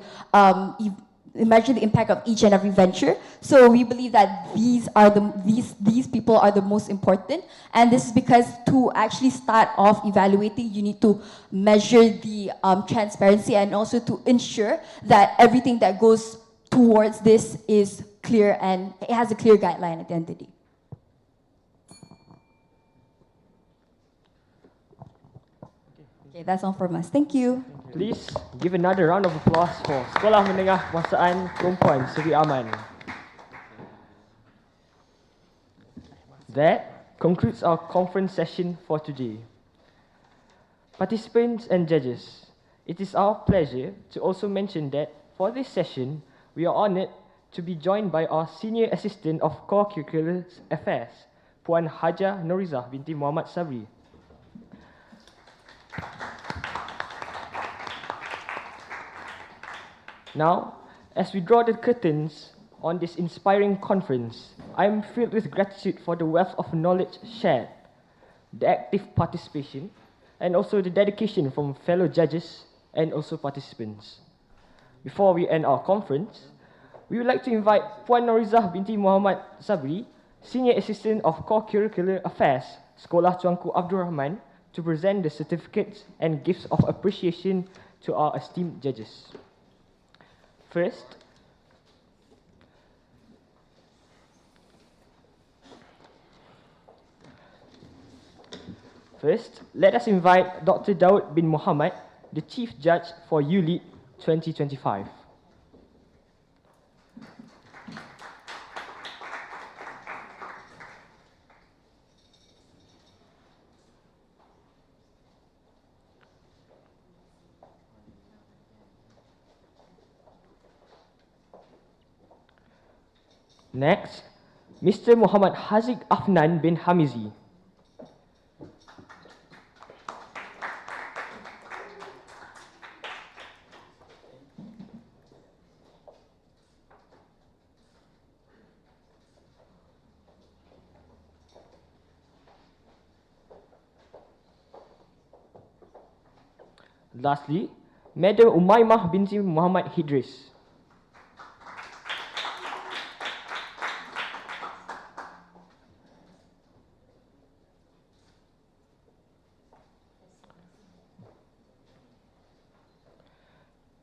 venture. So we believe that these people are the most important, and this is because to actually start off evaluating, you need to measure the transparency and also to ensure that everything that goes towards this is clear and it has a clear guideline at the end of the day. Okay, that's all from us. Thank you. Please give another round of applause for Sekolah Menengah Wasaan Perempuan Seri Aman. That concludes our conference session for today. Participants and judges, it is our pleasure to also mention that for this session, we are honored to be joined by our Senior Assistant of Core Curricular Affairs, Puan Haja Norizah binti Muhammad Sabri. Now, as we draw the curtains on this inspiring conference, I am filled with gratitude for the wealth of knowledge shared, the active participation, and also the dedication from fellow judges and also participants. Before we end our conference, we would like to invite Puan Norizah binti Muhammad Sabri, Senior Assistant of Core Curricular Affairs, Sekolah Tuanku Abdul Rahman, to present the certificates and gifts of appreciation to our esteemed judges. First, let us invite Dr. Daud bin Muhammad, the Chief Judge for ULEAD 2025. Next, Mr. Muhammad Haziq Afnan bin Hamizi. Lastly, Madam Umaymah binti Muhammad Hidris.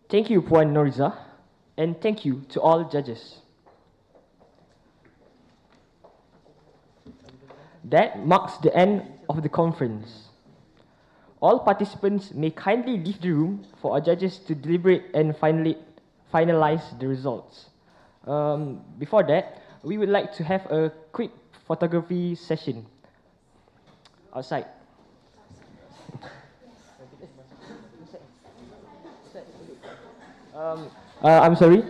Thank you, Puan Norizah, and thank you to all judges. That marks the end of the conference. All participants may kindly leave the room for our judges to deliberate and finalize the results. Before that, we would like to have a quick photography session outside. I'm sorry.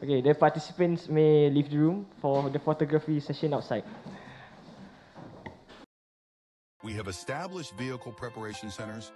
Okay, the participants may leave the room for the photography session outside. We have established vehicle preparation centers